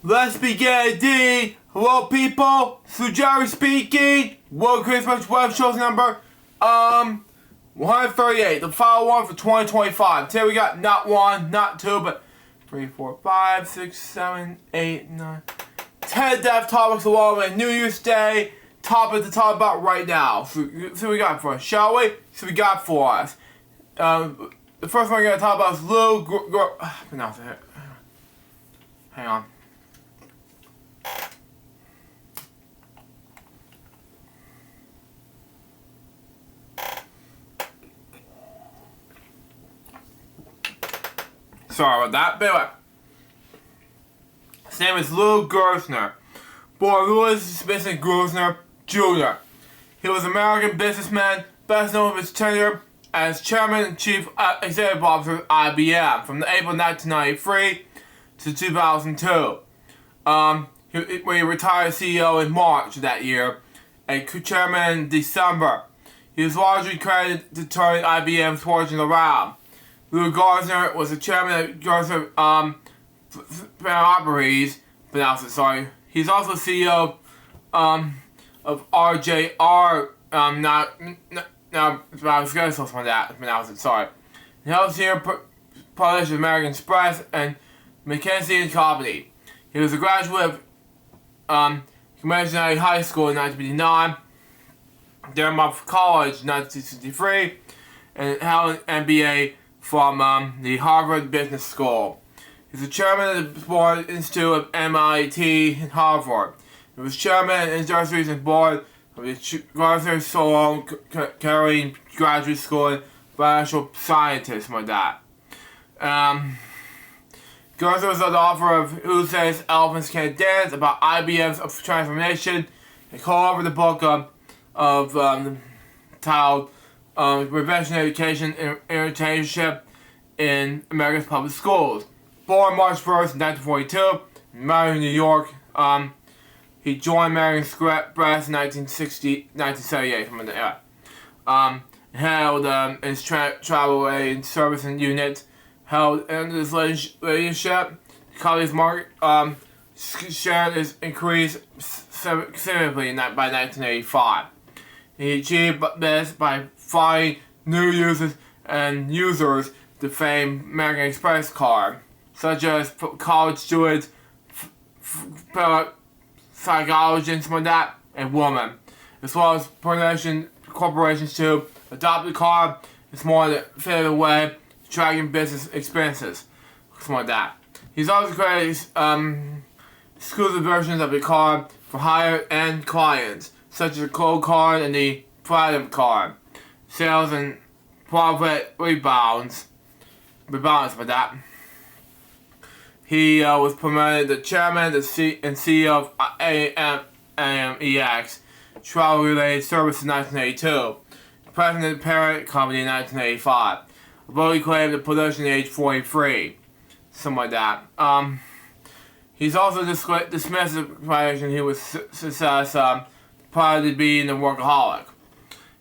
Let's begin the hello people, Jerry speaking. Welcome to TheCrazyBunch's WebShow's number 138, the final one for 2025. Today we got not one, not two, but 3, 4, 5, 6, 7, 8, 9, 10 dev topics along with New Year's Day topic to talk about right now. So we got for us, shall we? So we got for us. The first one we're gonna talk about is pronounce it. Hang on. Sorry about that, but anyway. His name is Lou Gerstner. Born Louis Smith Gerstner Jr. He was an American businessman, best known for his tenure as Chairman and Chief Executive Officer of IBM from April 1993 to 2002. When he retired as CEO in March of that year, and Chairman in December. He was largely credited to turning IBM's fortune around. Lou Gerstner was the chairman of Gerstner Operations, He's also CEO of RJR. I was going to say something like that. Sorry. He helped senior published American Express and McKinsey & Company. He was a graduate of Community High School in 1959, Dartmouth College in 1963, and held an MBA from the Harvard Business School. He's the chairman of the Board Institute of MIT and Harvard. He was chairman of the Industries and Board of the Gerstner Solon Carrying Graduate School and Financial Scientist, like that. Gerstner was the author of Who Says Elephants Can't Dance about IBM's transformation and co-authored the book titled Prevention, Education, and Internship in America's Public Schools. Born March 1st, 1942, married in New York. He joined American Express in 1978 from the era. Held his travel and service unit. Held under his leadership, the company's market share is increased significantly by 1985. He achieved this by finding new users the famed American Express card, such as college students, psychologists, like that, and women, as well as corporations to adopt the card. It's more than a favorite way to tracking business expenses, something like that. He's also created exclusive versions of the card for higher-end clients, such as the Gold Card and the Platinum Card. Sales and profit rebounds with that. He was promoted to chairman and CEO of AMEX, travel-related service in 1982, president of the parent company in 1985. Although he claimed the production age 43, something like that. He's also dismissed the explanation he was success prior to being a workaholic.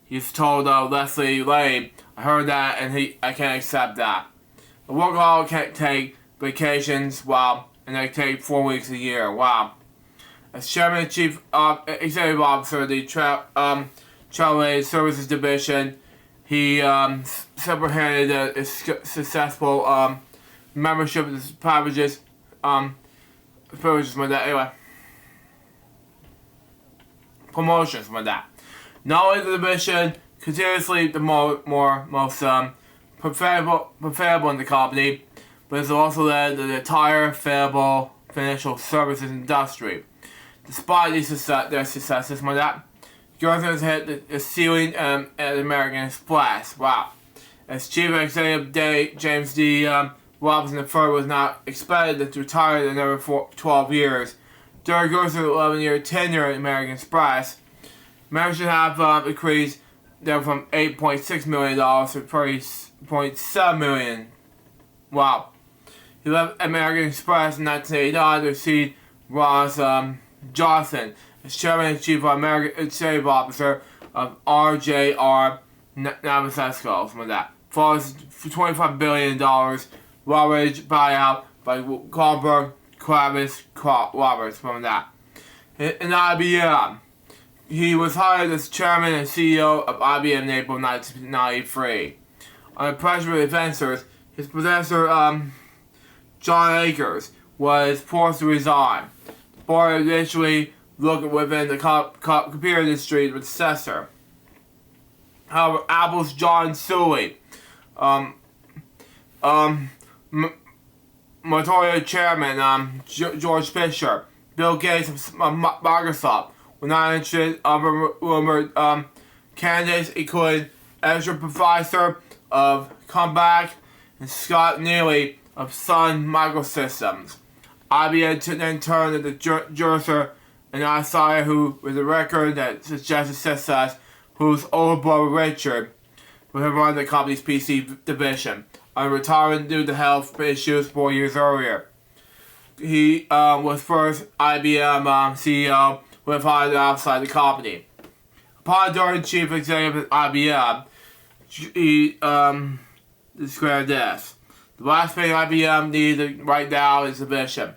He's told Leslie Lay, I heard that and I can't accept that. A workaholic can't take vacations, and they take 4 weeks a year, wow. As Chairman and Chief Executive Officer of the Travel Services Division, he spearheaded a successful membership of the privileges like that, anyway. Promotions like that. Not only the division continuously the most profitable in the company, but it's also led the entire financial services industry. Despite their successes like that, Gerstner has hit the ceiling at American Express. Wow. As Chief Executive James D. Robinson III was not expected to retire in another 12 years. During Gerstner's 11-year tenure at American Express, membership have increased from $8.6 million to $30.7 million. Wow. He left American Express in 1989 to succeed Ross Johnson as Chairman and Chief Executive Officer of RJR Navasesco, something like that. For $25 billion leverage buyout by Goldberg Roberts from that. In IBM, he was hired as chairman and CEO of IBM in April 1993. Under pressure of investors, his predecessor, John Akers, was forced to resign. The board initially looked within the computer industry with successor. However, Apple's John Sully, Motorola chairman George Fisher, Bill Gates of Microsoft were not interested in rumored candidates, including Ezra Professor of Compaq and Scott Neely of Sun Microsystems. IBM then turned to the Jurser, an outsider who, with a record that suggested success, whose older brother Richard would have run the company's PC division, on retirement due to health issues 4 years earlier. He was first IBM CEO who was hired outside the company. Upon joining chief executive at IBM, he declared this: "The last thing IBM needs right now is a vision.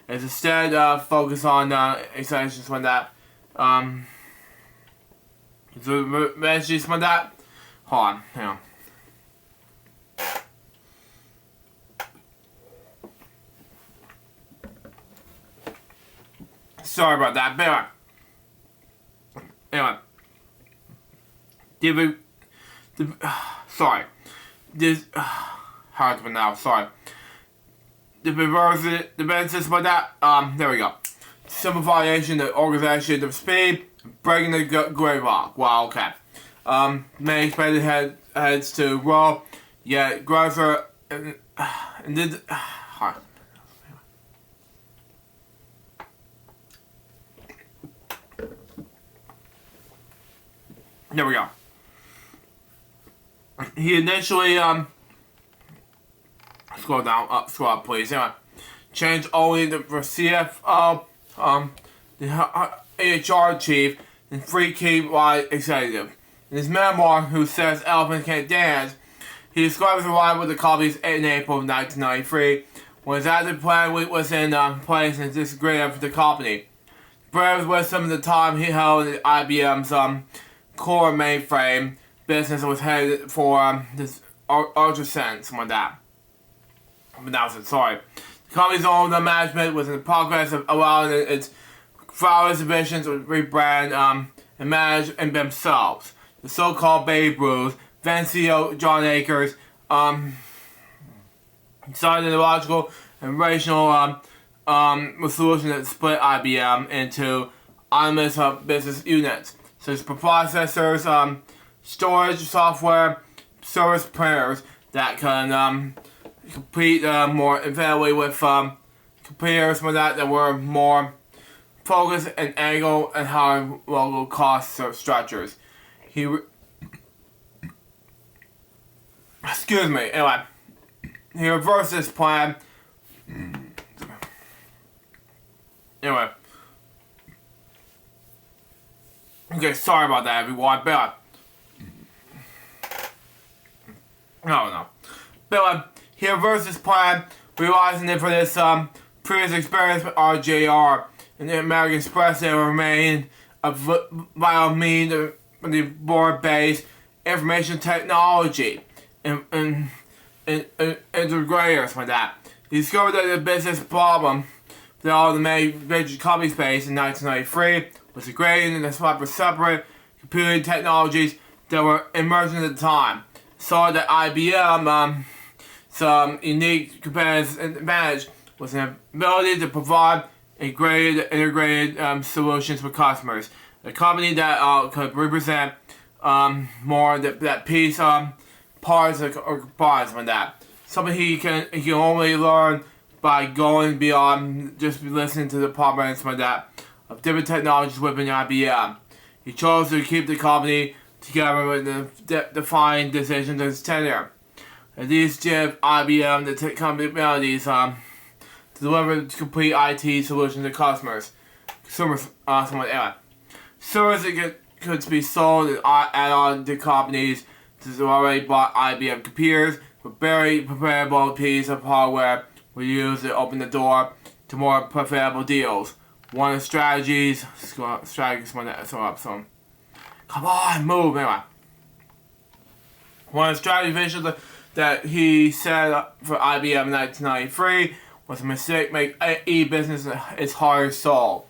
It's instead focus on extensions from that. The messages from that. Hold on, hang on. Sorry about that, but anyway. Sorry. This hard to now, sorry. The basis for that, there we go. Simplification of organization of speed, breaking the gray rock. Wow, okay. Many expected heads to roll, yet grosser and did there we go. He initially scroll up please. Anyway, changed only for CFO, the HR chief, and 3 key executive. In his memoir, Who Says Elephants Can't Dance, he describes the ride with the companies in April of 1993, when his active plan was in place and disagreed with the company. Brave was some of the time he held in IBM's core mainframe business was headed for this ultrasound, something like that. But that was it, sorry. The company's own management was in the progress of allowing its flowers divisions to rebrand and manage in themselves. The so-called Babe Ruth, then CEO John Akers, decided the logical and rational solution that split IBM into autonomous business units, such as processors, storage software, service printers that can compete more effectively with computers that were more focused and angle and higher local cost structures. Excuse me. Anyway, he reversed this plan. Anyway. Okay, sorry about that, everyone, but no. But he reversed his plan, realizing that for this previous experience with RJR and the American Express, they remain a vital means of the board-based information technology and integrators like that. He discovered that the business problem that all the major companies faced in 1993 was degrading and separate computing technologies that were emerging at the time. Saw that IBM, some unique competitive advantage was an ability to provide integrated solutions for customers. A company that could represent more that piece parts or components from that. Something he can only learn by going beyond just listening to the problems from that of different technologies within IBM. He chose to keep the company together with the defined decisions of his tenure. And these give IBM the company abilities to deliver complete IT solutions to customers. Consumers, something like that. Services that could be sold and add-on to companies that already bought IBM computers with very preparable piece of hardware we use to open the door to more profitable deals. One of the strategies, come on, move, anyway. One of the strategy visions that he said for IBM in 1993 was a mistake make e-business its hard solve.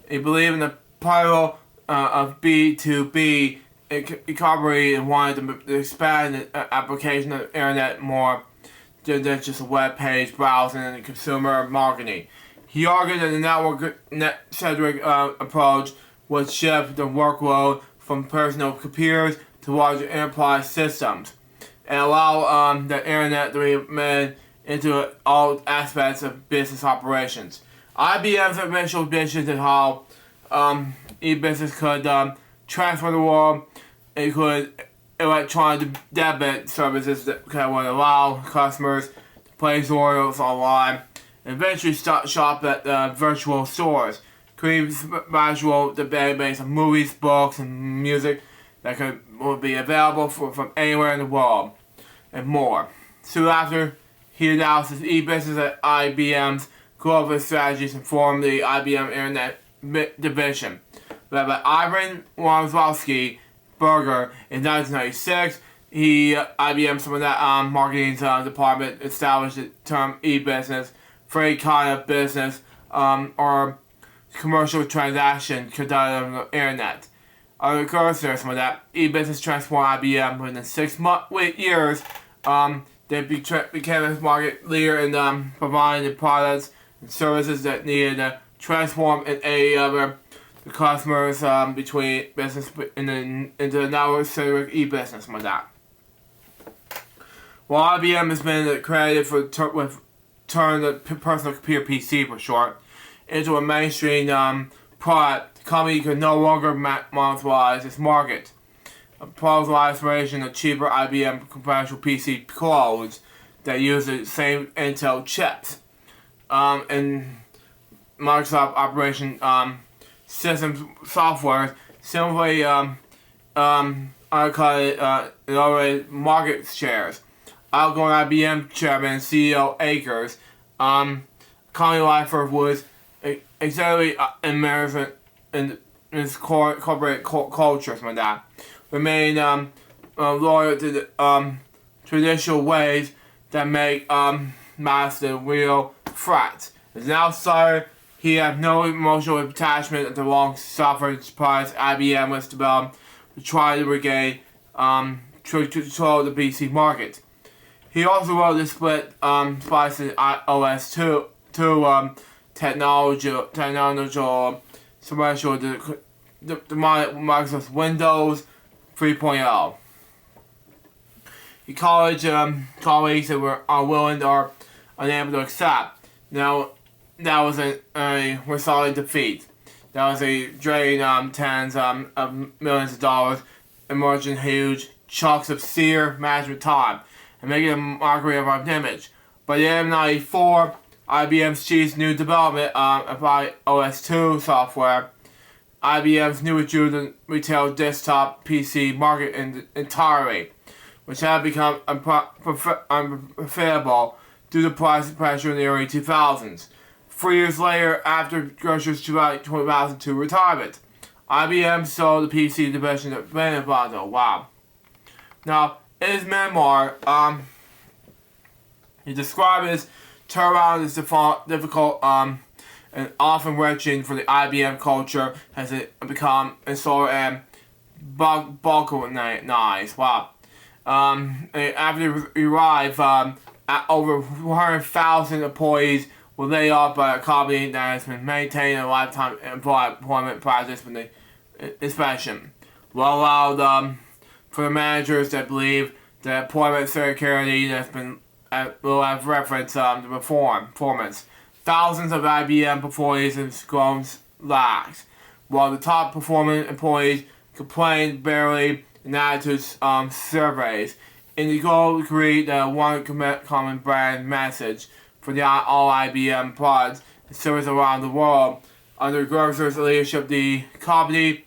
He believed in the power of B2B economy and wanted to expand the application of the internet more than just a web page browsing and consumer marketing. He argued that the net-centric approach would shift the workload from personal computers to larger enterprise systems and allow the internet to be made into all aspects of business operations. IBM's initial vision of how e-business could transform the world include electronic debit services that would allow customers to place orders online and eventually shop at virtual stores, create virtual database of movies, books, and music that would be available from anywhere in the world, and more. Soon after, he announced his e-business at IBM's global strategies and formed the IBM Internet division, led by Ivan Wozlowski Berger in 1996. IBM, some of that marketing department, established the term e-business for any kind of business or commercial transaction conducted on the internet. Other cursors, some of that e-business transformed IBM within 6 years. They became a market leader in providing the products and services that needed to transform in any other the customers between business into the network-centric e-business, like that. While IBM has been credited for turning the personal computer PC for short into a mainstream product, the company could no longer monopolize its market. A plausible aspiration of cheaper IBM commercial PC clones that use the same Intel chips and Microsoft operation systems software simply undercut already market shares. Outgoing IBM chairman and CEO Akers, Connie Lyford was exactly immersed in this corporate culture, something like that. Remain loyal to the traditional ways that make mass the real threat. As an outsider, he had no emotional attachment to the long suffered price IBM was developed to try to regain control of the PC market. He also wrote the split slice in OS2 technological commercial the Microsoft Windows 3.0. His college colleagues that were unwilling or unable to accept. Now, that was a solid defeat. That was a drain tens of millions of dollars, emerging huge chunks of senior management time, and making a mockery of our image. By the end of '94, IBM's chief's new development applied OS2 software. IBM's new withdrew the retail desktop PC market entirely, which had become unprofitable due to price pressure in the early 2000s. 3 years later, after Grocer's 2002 retirement, IBM sold the PC division to Benevado. Wow. Now, in his memoir, he described his turnaround as difficult and often wrenching for the IBM culture as it become installed and balkanized. Wow. After he arrived, at over 100,000 employees were laid off by a company that has been maintaining a lifetime employment practice from the inspection. Well allowed for the managers that believe that employment security has been will have reference to performance. Thousands of IBM employees have grown lax, while the top performing employees complained barely in attitudes surveys. In the goal to create one common brand message for all IBM products and services around the world, under Grocer's leadership, the company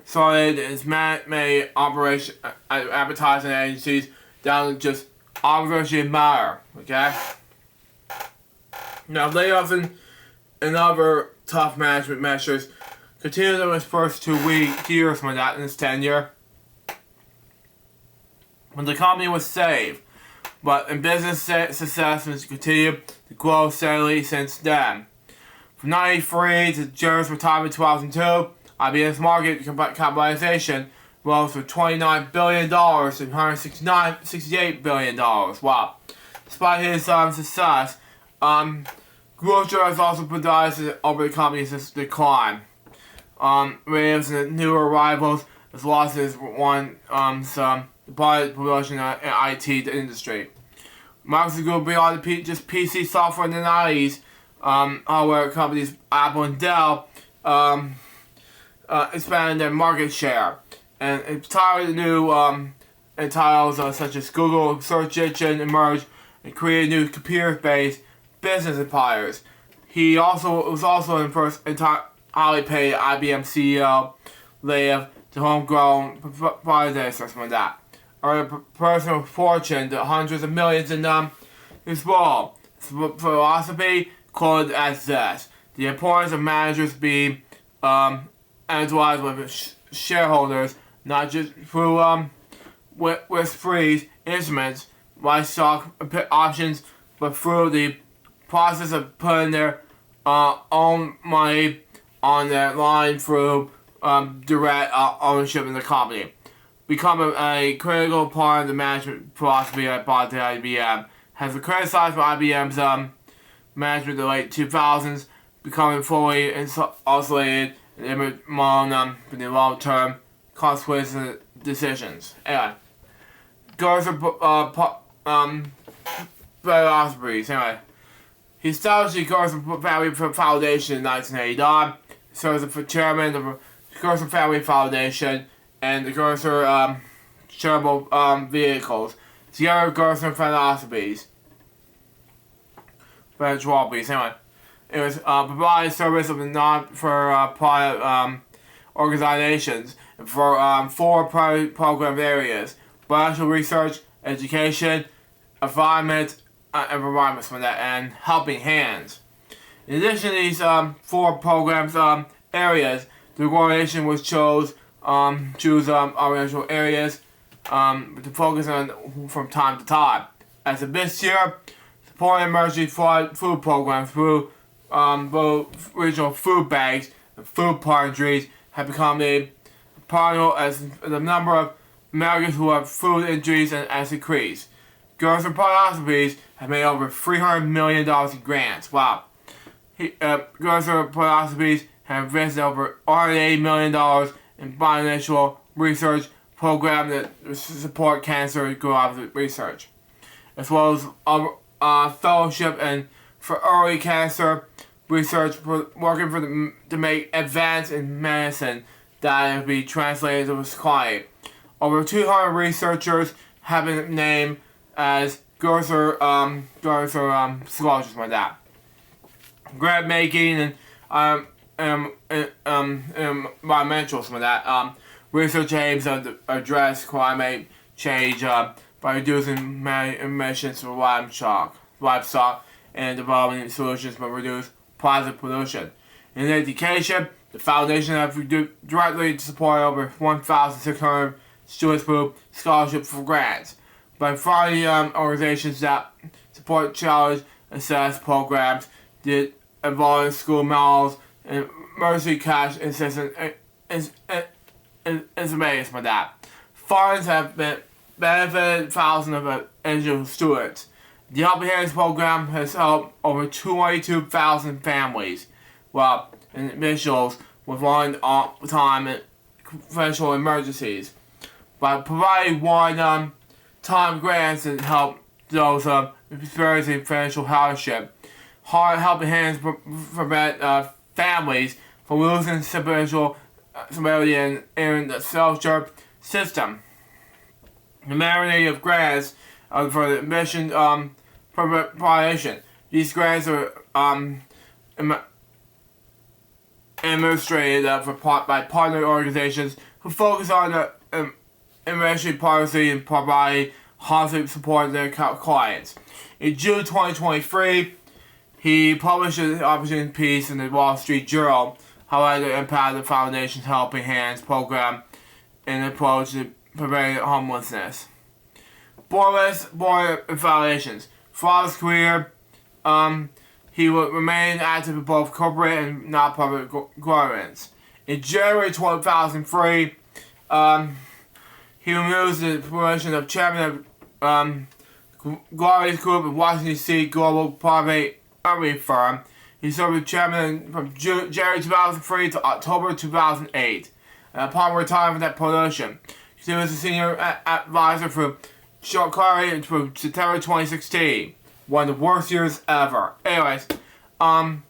started its many operation advertising agencies down to just obviously matter. Okay. Now, layoffs and other tough management measures continued in his first 2 years from that in his tenure. When the company was saved, but in business success has continued to grow steadily since then. From 1993 to Jerry's retirement in 2002, IBM's market capitalization rose from $29 billion to $168 billion. Wow. Despite his success, Grocer has also presided over the company's decline. Waves and new arrivals as well as his some product promotion in IT industry. Microsoft grew beyond just PC software in the 90s. Hardware companies Apple and Dell expanded their market share, and entirely new titles such as Google search engine emerged and created new computer-based business empires. He was also the first highly paid IBM CEO, layoff to homegrown proprietors or something like that. Or a personal fortune to hundreds of millions in his role. His philosophy quoted as this: the importance of managers being analyzed with shareholders, not just through risk-free instruments like stock options, but through the process of putting their own money on the line through direct ownership in the company. Become a critical part of the management philosophy at IBM. Has been criticized for IBM's management in the late 2000s, becoming fully isolated and among the long-term consequences of decisions. Anyway, Gertzer philosophies. Anyway, he established the Gertzer Family Foundation in 1989. Serves as the chairman of the Gertzer Family Foundation and the Gertzer charitable vehicles. Together, Gertzer philosophies. Anyway, it was providing service of the non-for-profit organizations for 4 program areas: biological research, education, environment, and helping hands. In addition to these 4 programs areas, the organization was choose original areas to focus on from time to time. As of this year, supporting emergency food programs through both regional food banks and food pantries have become a part as the number of Americans who have food injuries has increased. Gertzer philosophies have made over $300 million in grants. Wow. Gertzer philosophies have invested over $180 million in bioinitial research programs that support cancer research, as well as fellowship and for early cancer research, working to make advances in medicine that will be translated to society. Over 200 researchers have been named as Gertzer scholars like that. Grant making and environmental some of that. Research aims to address climate change by reducing emissions from livestock and developing solutions to reduce plastic pollution. In education, the foundation has directly supported over 1,600 students through scholarships for grants. By finding organizations that support challenge assess programs that involve school meals and emergency cash assistance information for that. Funds have benefited thousands of individual students. The Helping Hands program has helped over 22,000 families, while individuals with one-time and financial emergencies. By providing one-time grants and help those experiencing financial hardship, Helping Hands prevent families from losing stability in the social system. The majority of grants for the mission population. These grants are administrated by partner organizations who focus on the emergency policy and provide housing support to their clients. In June 2023, He published an opportunity piece in the Wall Street Journal highlighting the impact of the Foundation's Helping Hands program in the approach to preventing homelessness. Born in foundations. Throughout his career, he would remain active in both corporate and non-profit governments. In January 2003, he removes the promotion of chairman of Glorious Group of Washington D.C. global private equity firm. He served as chairman from January 2003 to October 2008. And upon retirement from that position, he was a senior advisor for Short Curry from September 2016. One of the worst years ever. Anyways, Gosser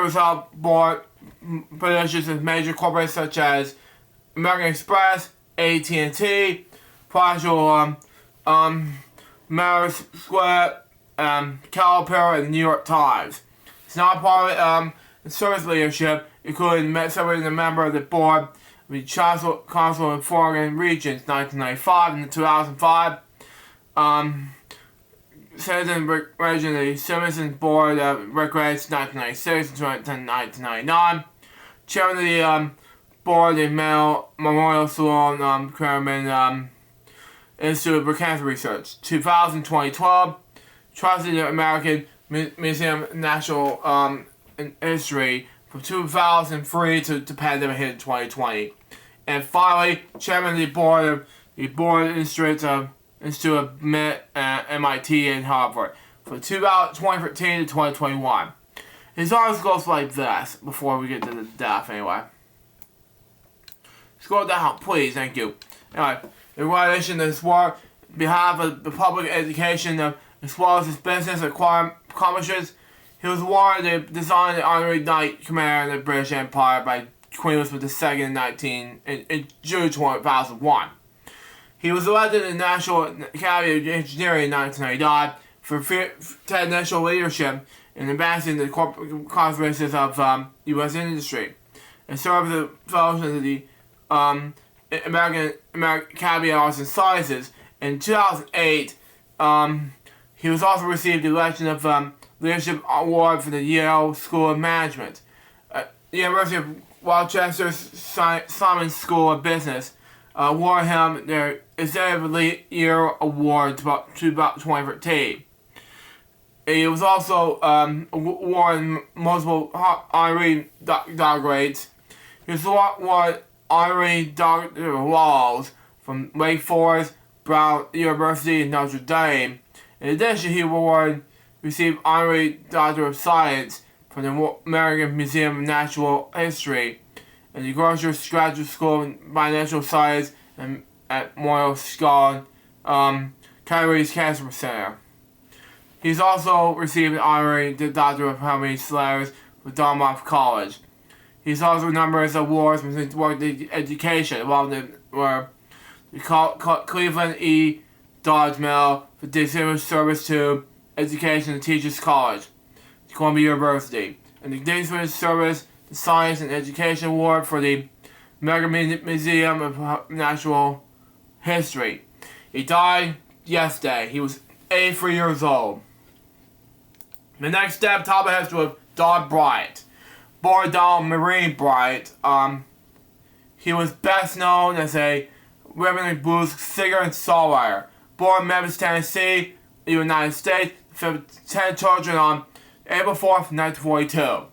was held board positions in major corporations such as American Express, AT&T, Marshall, Maris Square, Caterpillar, and the New York Times. He's not part of service leadership, including serving as a member of the board of the Council of Foreign Regions 1995 and 2005. Citizen Region of the Simpson Board of Recreation 1996 and 1999. Chairman of the Board of the Memorial Sloan Kerman Institute for Cancer Research 2012. Trusted the American Museum of National History from 2003 to the pandemic hit in 2020. And finally, Chairman of the Board Institute of MIT and Harvard from 2013 to 2021. His article goes like this before we get to the death anyway. Scroll down, please, thank you. Anyway, in relation to his work on behalf of the public education as well as his business accomplishments, he was awarded the design of the honorary Knight Commander of the British Empire by Queen Elizabeth II in June 2001. He was elected to the National Academy of Engineering in 1999 for technical leadership in advancing the corporate conservations of U.S. industry, and served as a fellow of the American Academy of Arts and Sciences. In 2008, he was also received the election of Leadership Award for the Yale School of Management. The University of Rochester's Simon School of Business awarded him their Executive Year Award to 2013. He was also awarded multiple honorary doctorates. He was awarded honorary Doctor of Laws from Wake Forest, Brown University, and Notre Dame. In addition, he received honorary Doctor of Science from the American Museum of Natural History and the Grocer's Graduate School of Financial Science and at Memorial Sloan Kettering Cancer Center. He's also received an honorary Doctor of Harmony Slurs from Dartmouth College. He's also numerous awards for his work in education, while the Cleveland E. Dodge Medal for distinguished service to Education and Teachers College, Columbia University, and the distinguished service to Science and Education Award for the American Museum of Natural History. He died yesterday. He was 83 years old. The next step, top of history was Don Bryant. Born Donald Marine Bryant, he was best known as a rhythm and blues singer and songwriter. Born in Memphis, Tennessee, the United States, 10 children on April 4th, 1942.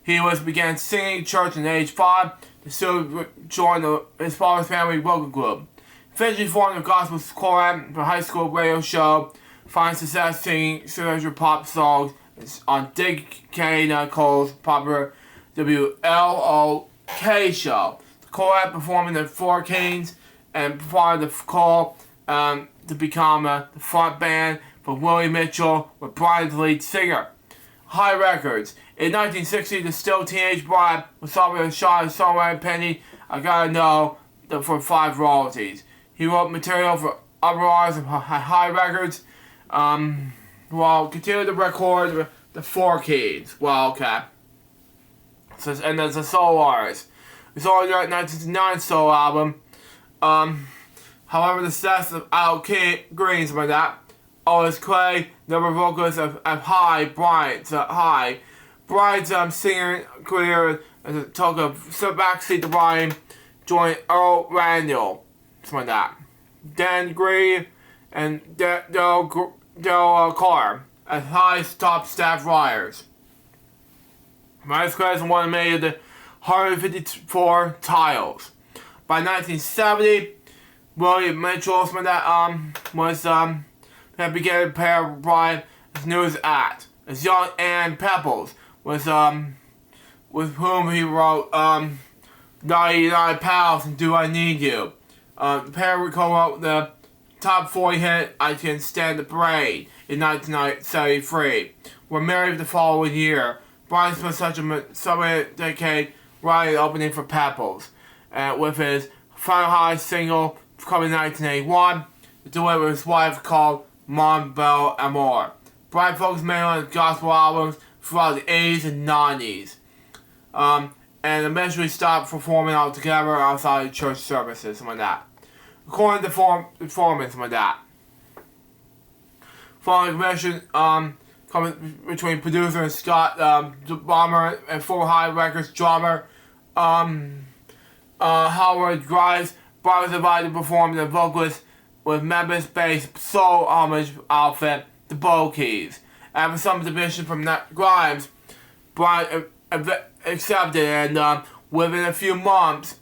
He began singing in church at age 5, and soon joined his father's family vocal group. Eventually formed a gospel choir for a high school radio show, find success singing signature pop songs on Dick K. Cole's popular WLOK show. The choir performed in the Four Kings and performed the call to become the front band for Willie Mitchell with Brian the lead singer. High Records. In 1960, the still teenage Brian was offered a shot at songwriting Penny I Gotta Know for 5 royalties. He wrote material for other artists at High Records, while continuing to record the Four Keys. Well, okay. So, and as a solo artist. He sold their 1969 solo album. However, the success of Al Green's by that Otis Clay, number vocalist of High, Bryant's High. Bryant's singing career took a backseat to Brian, joined Earl Randall, something like that. Dan Green and Daryl Carr as High's top staff writers. Bryant's Clay one made the 154 titles. By 1970, William Mitchell had begun to pair Brian as news act. As young Ann Peebles was with whom he wrote 99 Pounds and Do I Need You. The pair would come up with the top 40 hit I Can Stand the Parade in 1973. Were married the following year. Brian spent such a decade writing the opening for Peebles. With his final high single coming in 1981, the duet with his wife called Mon Bel Amour. Brian focused mainly on his gospel albums throughout the 80s and 90s, and eventually stopped performing altogether outside of church services, something like that. According to performance, something like that. Following a convention between producer Scott Bomber and Full High Records drummer Howard Grimes, Brian was invited to perform the vocalist with Memphis-based soul homage outfit, the Bow Keys. After some submission from Grimes, Brian accepted, and within a few months,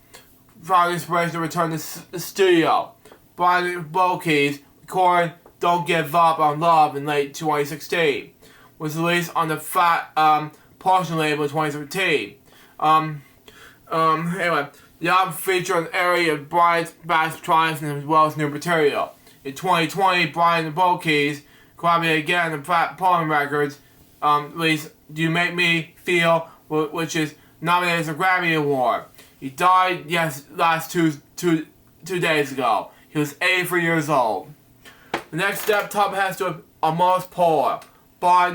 found inspiration to return to the studio. Brian and the Bow Keys recorded "Don't Give Up on Love" in late 2016. Was released on the Fat Portion label in 2017. Anyway, the album featured an area of Brian's past triumphs as well as new material. In 2020, Brian and the Bow Keys collaborated again on Fat Portion Records, released "Do You Make Me Feel," which is nominated as a Grammy Award. He died last two days ago. He was 83 years old. The next step, top has to Amos Poehler. By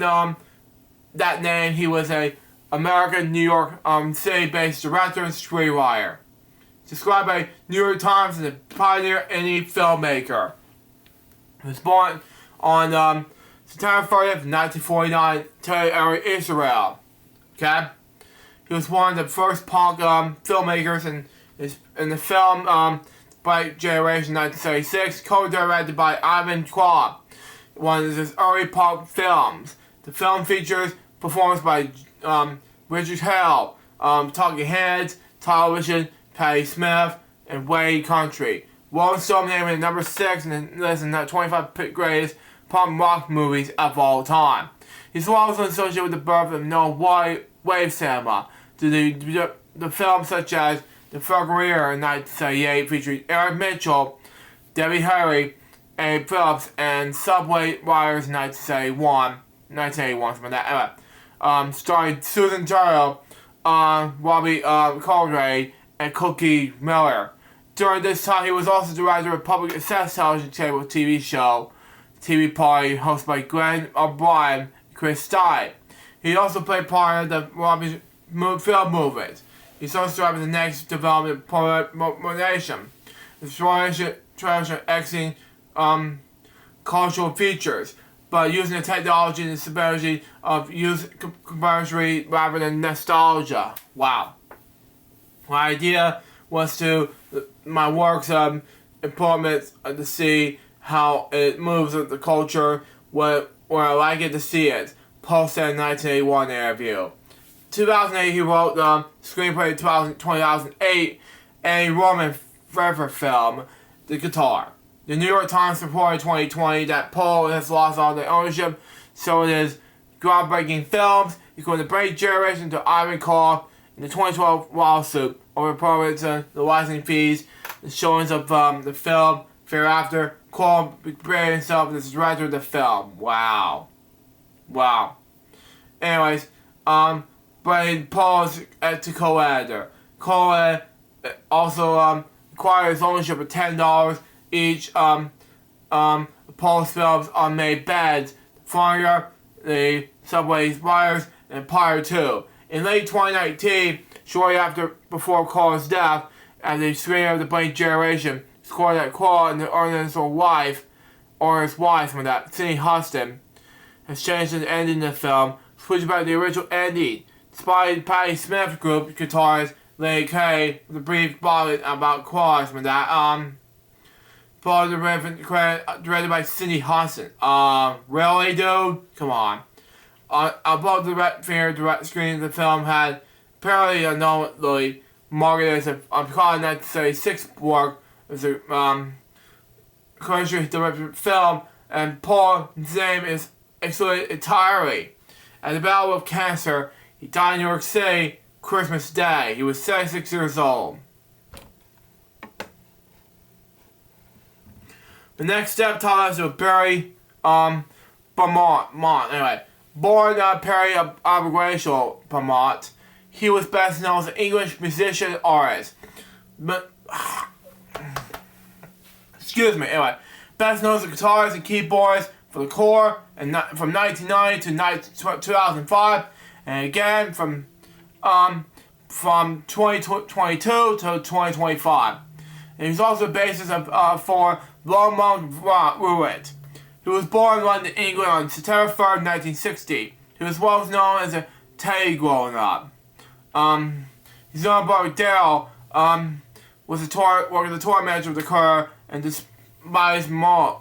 that name, he was a American New York City-based director and screenwriter. Described by New York Times as a pioneer indie filmmaker. He was born on September 30th, 1949, in Tel Aviv, Israel. Okay? He was one of the first punk filmmakers in the film Bright Generation 1976, co-directed by Ivan Klaw, one of his early punk films. The film features performance by Richard Hell, Talking Heads, Television, Patti Smith, and Wade Country. Rolling Stone named it number 6 in the list of the 25 greatest punk rock movies of all time. He's also associated with the birth of no wave cinema, to the films such as The Career in 1978, featuring Eric Mitchell, Debbie Harry, Abe Phillips, and Subway Riders in 1981, something like that. Anyway, starring Susan Taro, Robbie Coldrade, and Cookie Miller. During this time, he was also director of public access television cable TV show, TV Party, hosted by Glenn O'Brien and Chris Stein. He also played part of the Robbie film movement. He's also driving the next development promotion. The tradition exiting cultural features, but using the technology and the severity of commercially rather than nostalgia. Wow. My idea was to my work's important to see how it moves with the culture, where I like it to see it. Posted in 1981 interview. 2008, he wrote the screenplay 2008, a Roman Ferrer film, The Guitar. The New York Times reported in 2020 that Poe has lost all the ownership, so it is groundbreaking films, including The Great Generation to Ivan Carr, in the 2012 lawsuit over permits and the licensing fees, the showings of the film. Thereafter, Carr branded himself as the director of the film. Wow. Anyways, but Paul's to co-editor. Co-editor also acquires ownership of $10 each. Paul's films on made beds, Fire, the Subway Riders, and Empire 2. In late 2019, shortly before Carl's death, at the screening of The Great Generation, scored that Carl and the original wife or his wife, from that Cindy Huston, has changed the ending of the film, switching back to the original ending. Despite Patti Smith's group guitarist Lady K with a brief ballad about Cross, from that follow the riff directed by Cindy Huston. Really, dude? Come on. Above the red finger direct screen, the film had apparently unknowingly marketed as a Call 1976 work. It was a commercially directed film, and Paul's name is excluded entirely. At the battle of cancer, he died in New York City Christmas Day. He was 76 years old. The next step taught us of Barry Beaumont. Anyway, born Perry Abergratio Beaumont, he was best known as an English musician and artist. But excuse me. Anyway, best known as a guitarist and keyboardist for the Core, and from 1990 to 2005, and again from 2022 to 2025. And he's also the bassist for Longmont Ruet. He was born in London, England on September 3rd, 1960. He was well known as a Teddy growing up. His younger brother Daryl was the tour manager of the Cure, and despite his move,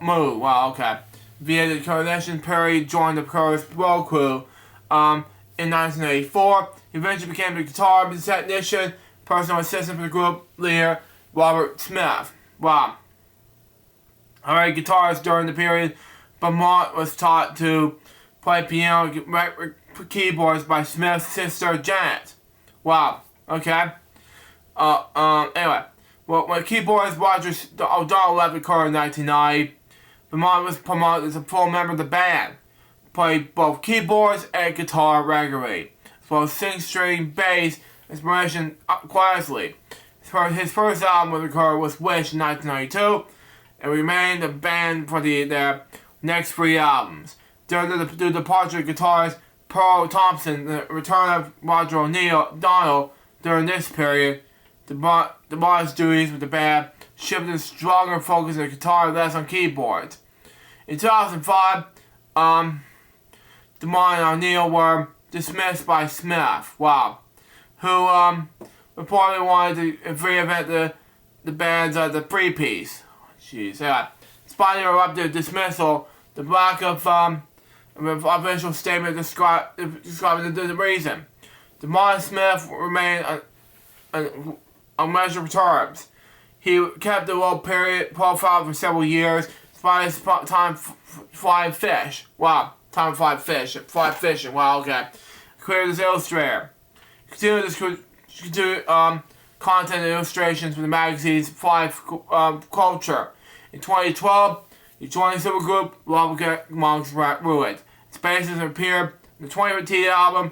via the coronation period, joined the Cure's road crew in 1984. He eventually became a guitar technician, personal assistant for the group leader Robert Smith. Wow. Alright, guitarist during the period, Beaumont was taught to play piano and keyboards by Smith's sister Janet. Wow. Okay. Anyway, when keyboardist Roger O'Donnell left the Cure in 1990, Beaumont was promoted as a full member of the band. Played both keyboards and guitar regularly, as well as sing, string, bass, inspiration quietly. His first album with the Cure was Wish in 1992, and remained the band for their next 3 albums. During the departure of guitarist Pearl Thompson, the return of Roger O'Donnell during this period, the boss duties with the band shifted a stronger focus on guitar, less on keyboards. In 2005, DeMont and O'Neill were dismissed by Smith, who reportedly wanted to reinvent the band's the three-piece. Despite their dismissal, the lack of official statement describing the reason. DeMont and Smith remained on measured terms. He kept the low profile for several years, despite his time flying fish. Time flying fishing. Created as illustrator. Continued to do content and illustrations for the magazine's Fly Culture. In 2012, he joined the supergroup Longmont Ruet. Its bassist appeared in the 2015 album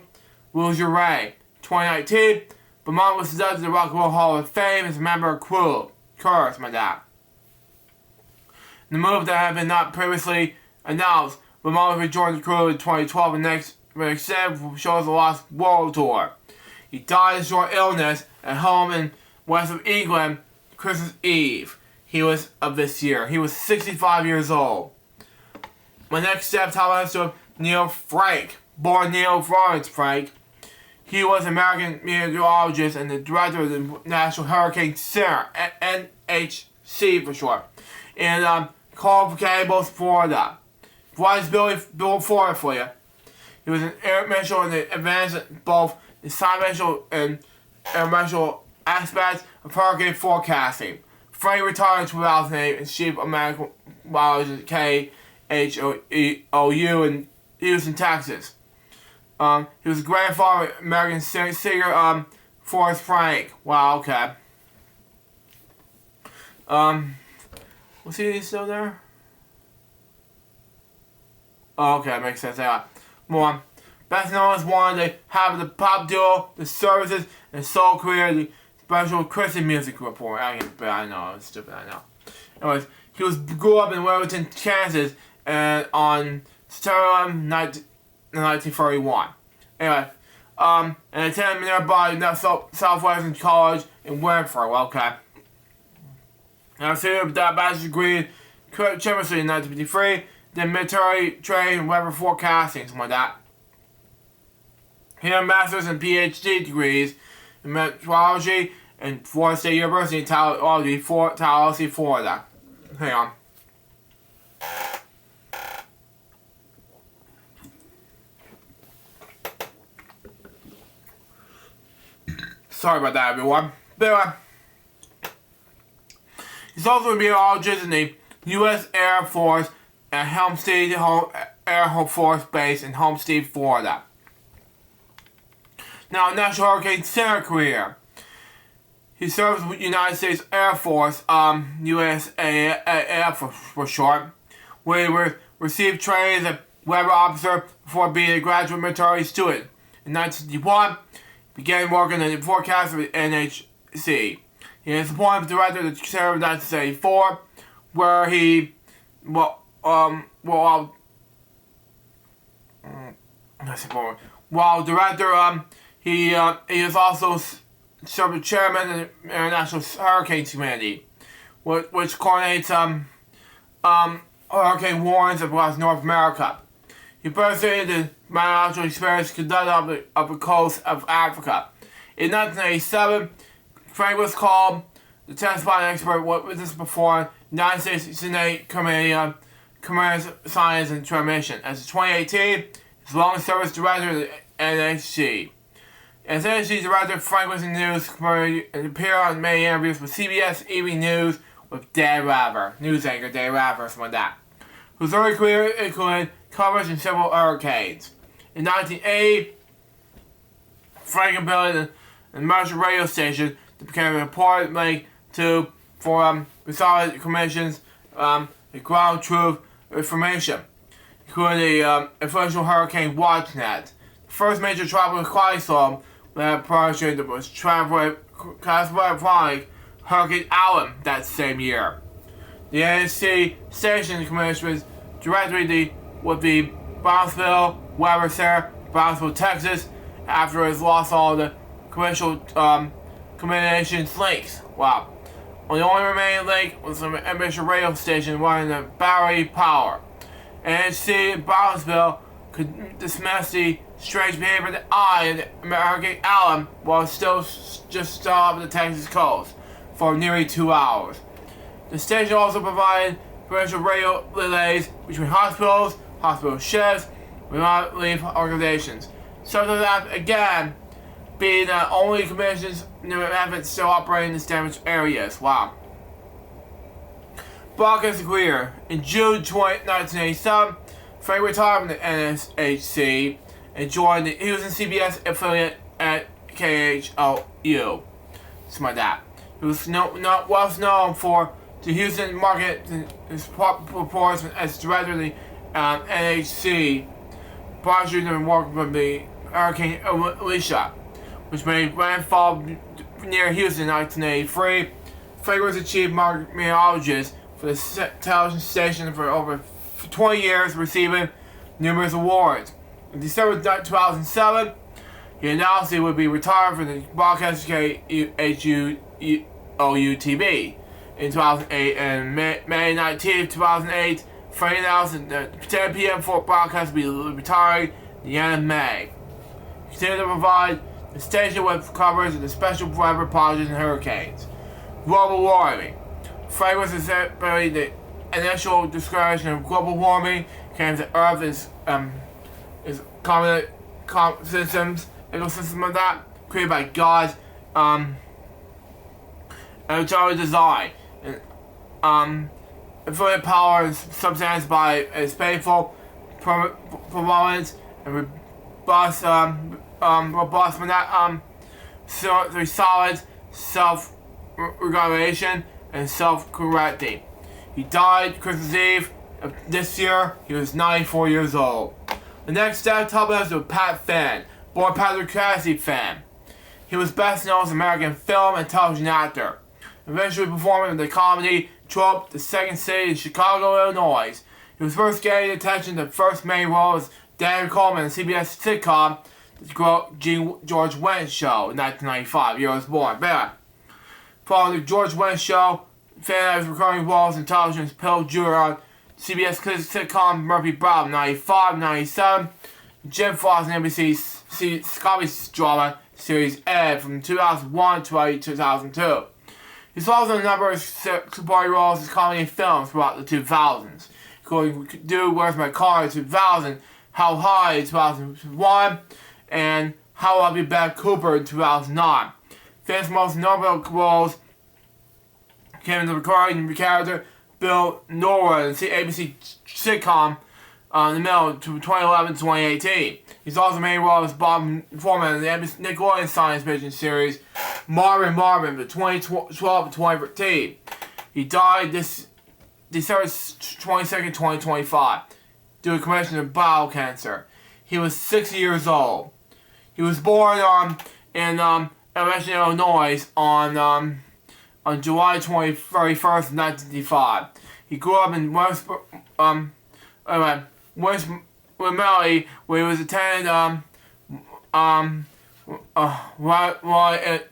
Lose Your Ray. In 2019, Beaumont was inducted to the Rock and Roll Hall of Fame as a member of Curse, my dad. In the move that had been not previously announced, Beaumont rejoined the crew in 2012 and next shows the Lost World Tour. He died of short illness at home in west of England Christmas Eve. He was 65 years old. My next step tells us to Neil Frank, born Neil Florence Frank. He was an American meteorologist and the director of the National Hurricane Center, NHC for short, in Coral Gables, Florida. Why is Bill Florida for you? He was an interdimensional and advanced both the dimensional and interdimensional aspects of hurricane forecasting. Frank retired in 2008 and chief of medical biologist KHOU in Houston, Texas. He was a grandfather of American singer Forrest Frank. Was he still there? Oh, okay, makes sense. Yeah. More. Best known as one of the have the pop duo, the Services, and soul career, the special Christian music report. I know, it's stupid, I know. Anyways, he grew up in Wellington, Kansas, and on September 1931. Anyway, and attended nearby Southwestern College in Winford. And I received that bachelor's degree in chemistry in 1953, then military trade and weather forecasting, something like that. He had master's and PhD degrees in meteorology and Florida State University in Tallahassee, Florida. Hang on. Sorry about that, everyone. But anyway, he's also a meteorologist in the U.S. Air Force at Homestead Air Force Base in Homestead, Florida. Now, National Hurricane Center career. He serves with the United States Air Force, USA Air Force for short, where he received training as a weather officer before being a graduate military student. In 1961, began working in the forecast of the NHC. He was appointed director of the Center of 1974, where he, while director, he is also served as chairman of the International Hurricane Committee, which coordinates hurricane warnings across North America. He participated in the meteorological experiments conducted up the coast of Africa. In 1987, Frank was called the testifying expert witness before the United States Senate Committee on Commerce, Science, and Transmission. As of 2018, his long-service director of the NHC. As NHC director, Frank was in the news and appeared on many interviews with CBS Evening News with Dan Rather, news anchor Dan Rather, something like that, whose early career included coverage in several hurricanes. In 1980, Frank built an emergency radio station that became an important link for consolidated commissions and ground truth information, including the influential Hurricane WatchNet. The first major tropical cyclone that approached was classified Hurricane Allen that same year. The NHC station commissions directly with the Brownsville Weather Center, Brownsville, Texas, after it lost all the commercial communications links. Wow. The only remaining link was an emission radio station running the battery power. NHC in Brownsville could dismiss the strange behavior of the eye in Hurricane Allen while still just off the Texas coast for nearly 2 hours. The station also provided commercial radio relays between hospitals, hospital shifts, relief organizations. So that again, being the only commissions efforts still operating in these damaged areas. Wow. Broadcast career. In June 1987, Frank retired from the NSHC and joined the Houston CBS affiliate at KHOU. Something like that. He was was known for the Houston market his reports as director of the NHC, partially doing work from the Hurricane Alicia, which made landfall near Houston in 1983. Frank was the chief meteorologist for the television station for over 20 years, receiving numerous awards. In December 2007, he announced he would be retired from the broadcast KHOU-TV. In 2008 and May 19, 2008, Frank announced that the 10 p.m. for broadcast would be retiring at the end of May. He continued to provide the station with coverage of the special weather projects and hurricanes. Global warming. Frank was essentially the initial discussion of global warming came to Earth is common systems, ecosystem of that, created by God's intelligent design. Infinite power is subsidized by its painful performance and robust solid self-regulation and self-correcting. He died Christmas Eve of this year. He was 94 years old. The next step top is with Pat Finn, born Patrick Cassie Finn. He was best known as an American film and television actor, eventually performing in the comedy troupe The Second City in Chicago, Illinois. He was first getting attention to the first main role as Daniel Coleman in CBS sitcom The George Wendt Show in 1995. Year I was born. But following the George Wendt Show, fan of recurring roles in television's Pill Jr. on CBS sitcom Murphy Brown, 95, 97. Jim Fox and NBC comedy drama series Ed from 2001 to 2002. He's also in a number of supporting roles in comedy films throughout the 2000s, including Do Where's My Car in 2000, How High in 2001, and How I'll Be Back Cooper in 2009. His most notable roles came in the recurring character Bill Norwood in the ABC sitcom in the middle of 2011 to 2018. He's also the main role as Bob Foreman in the Nickelodeon science fiction series Marvin from 2012 to 2013. He died this December 22nd, 2025, due to commission of bowel cancer. He was 60 years old. He was born in Elmira, Illinois on July 31st, 1955. He grew up in West Melody, where he was attended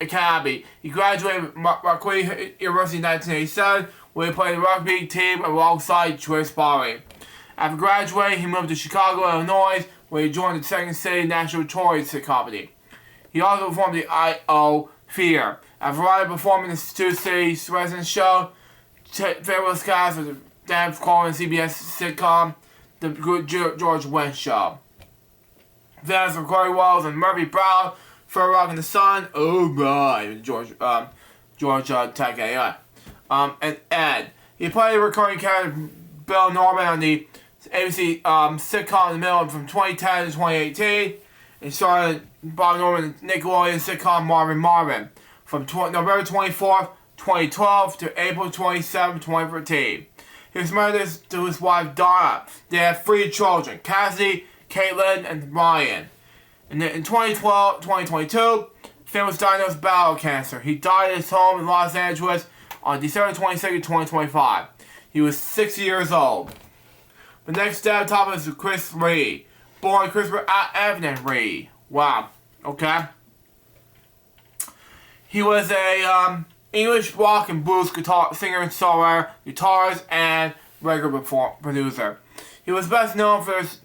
Academy. He graduated from Marquette University in 1987, where he played the rugby team alongside Chris Barry. After graduating, he moved to Chicago, Illinois, where he joined the Second City National Tourist Company. He also performed the I.O. Theater. After writing performing the Two Cities residence show, Fabulous cast with Dan Cole and CBS sitcom The George Wendt Show. Then some Corey Wells and Murphy Brown, Fur Rock in the Sun, oh my, George Tech, anyway. And Ed. He played a recurring character Bill Norman on the ABC sitcom in the middle from 2010 to 2018. And started Bob Norman Nickelodeon sitcom Marvin from November 24th, 2012 to April 27th, 2013. He was married to his wife Donna. They had 3 children, Cassidy, Caitlin, and Ryan. And in 2022, Finn was diagnosed with bowel cancer. He died at his home in Los Angeles on December 22nd, 2025. He was 60 years old. The next step topic is Chris Reed. Born Christopher Evan Reed. Wow. Okay. He was a English rock and blues guitar singer and songwriter, guitarist, and record producer. He was best known for his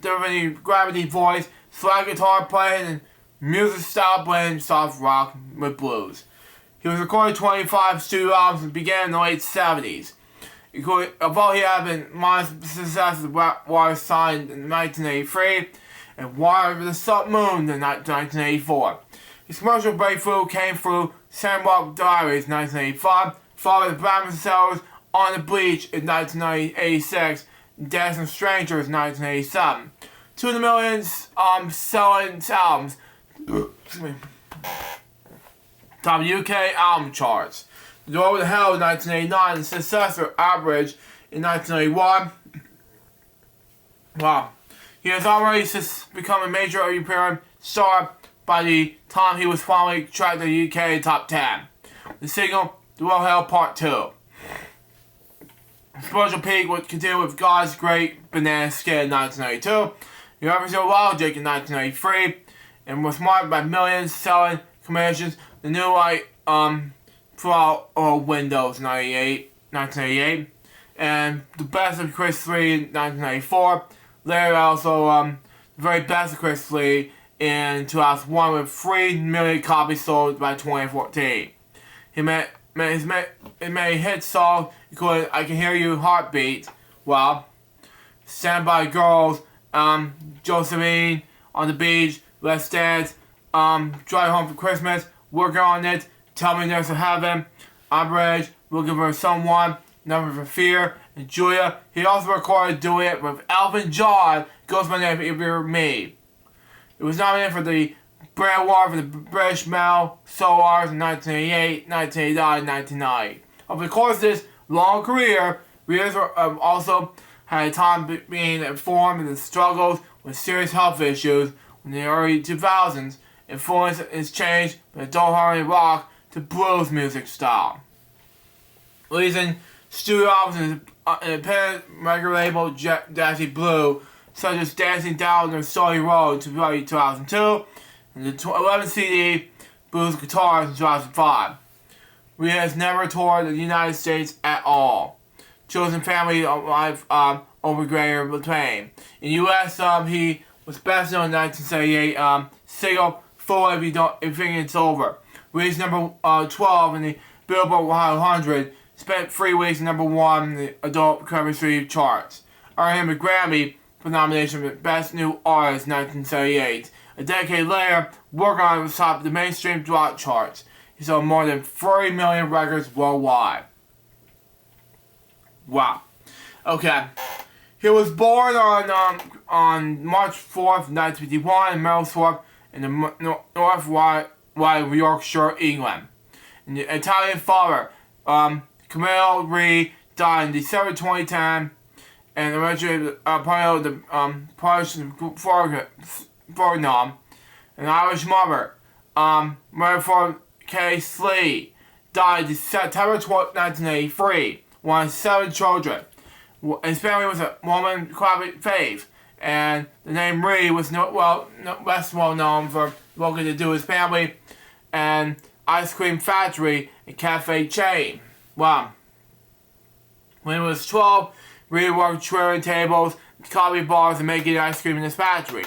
gravity voice, slide guitar playing, and music style blending soft rock with blues. He was recording 25 studio albums and began in the late 70s. Although he had been modest success with Water signed in 1983 and Water of the Sun Moon in 1984. His commercial breakthrough came through Sandwalk Diaries in 1985, followed by the Batman Sellers on the Bleach in 1986, and Dancing Strangers in 1987. 2 of the millions selling albums. Top UK album charts. The Door to Hell in 1989, the successor Average in 1981. Wow. He has already become a major European star by the time he was finally tracked to the UK top 10. The single, The Door to Hell Part 2. Spiritual Peak would continue with God's Great Banana Skin in 1992. The Universal Logic in 1993. And was marked by millions selling commissions. The New Light throughout Windows 1988. And The Best of Chris Lee in 1994. Later also the Very Best of Chris Lee in 2001 with 3 million copies sold by 2014. He made hit songs including I Can Hear You Heartbeat, well, Stand By Girls, Josephine, On the Beach, Let's Dance, Drive Home for Christmas, Working on It, Tell Me There's a Heaven, Average, Looking for Someone, Never for Fear, and Julia. He also recorded doing it with Elton John, Goes My Name If You're Me. It was nominated for the Brit Award for the British Male Solo Artist in 1988, 1989, and 1990. Over the course of this long career, Reedus also had a time being informed in the struggles with serious health issues in the early 2000s. Influence is changed from adult harmony rock to blues music style. Releasing studio albums in independent record label Jazzy Blue, such as Dancing Down the Stony Road to 2002, and the 11 CD Blues Guitars in 2005. Reed has never toured the United States at all. Chosen family life over Greater Britain. In the U.S., he was best known in 1978 single "Full If You Think It's Over." Reached number 12 in the Billboard 100. Spent 3 weeks number 1 in the adult country charts. Earned him a Grammy for nomination for Best New Artist in 1978. A decade later, worked on the top of the mainstream rock charts. He sold more than 30 million records worldwide. Wow. Okay. He was born on March 4th, 1951 in Merlesthorpe in the North of Yorkshire, England. And the Italian father, Camillo Reed, died in December 2010, and originally part of the Protestant Ferdinand. An Irish mother, Mary K. Slee, died in September 1983, one of 7 children. His family was a Roman Catholic faith, and the name Reed was less well known for what to do with his family and ice cream factory and cafe chain. Wow. When he was 12, Reed worked clearing tables, coffee bars, and making ice cream in his factory.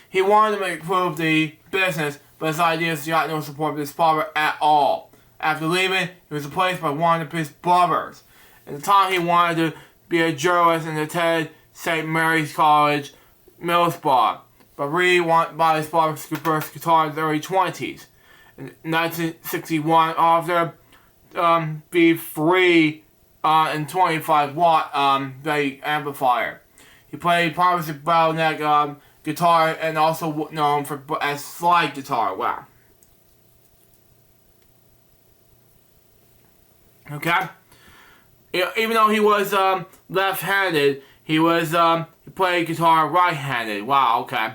He wanted to improve the business, but his ideas got no support from his father at all. After leaving, he was replaced by one of his brothers. At the time, he wanted to be a journalist and attend St. Mary's College, Middlesbrough, but Reed wanted to buy his father's first guitar in his early 20s. In 1961, after B3 and 25-watt amplifier. He played Promising Bottleneck guitar and also known as slide guitar. Wow. Okay. Even though he was left-handed, he played guitar right-handed. Wow. Okay.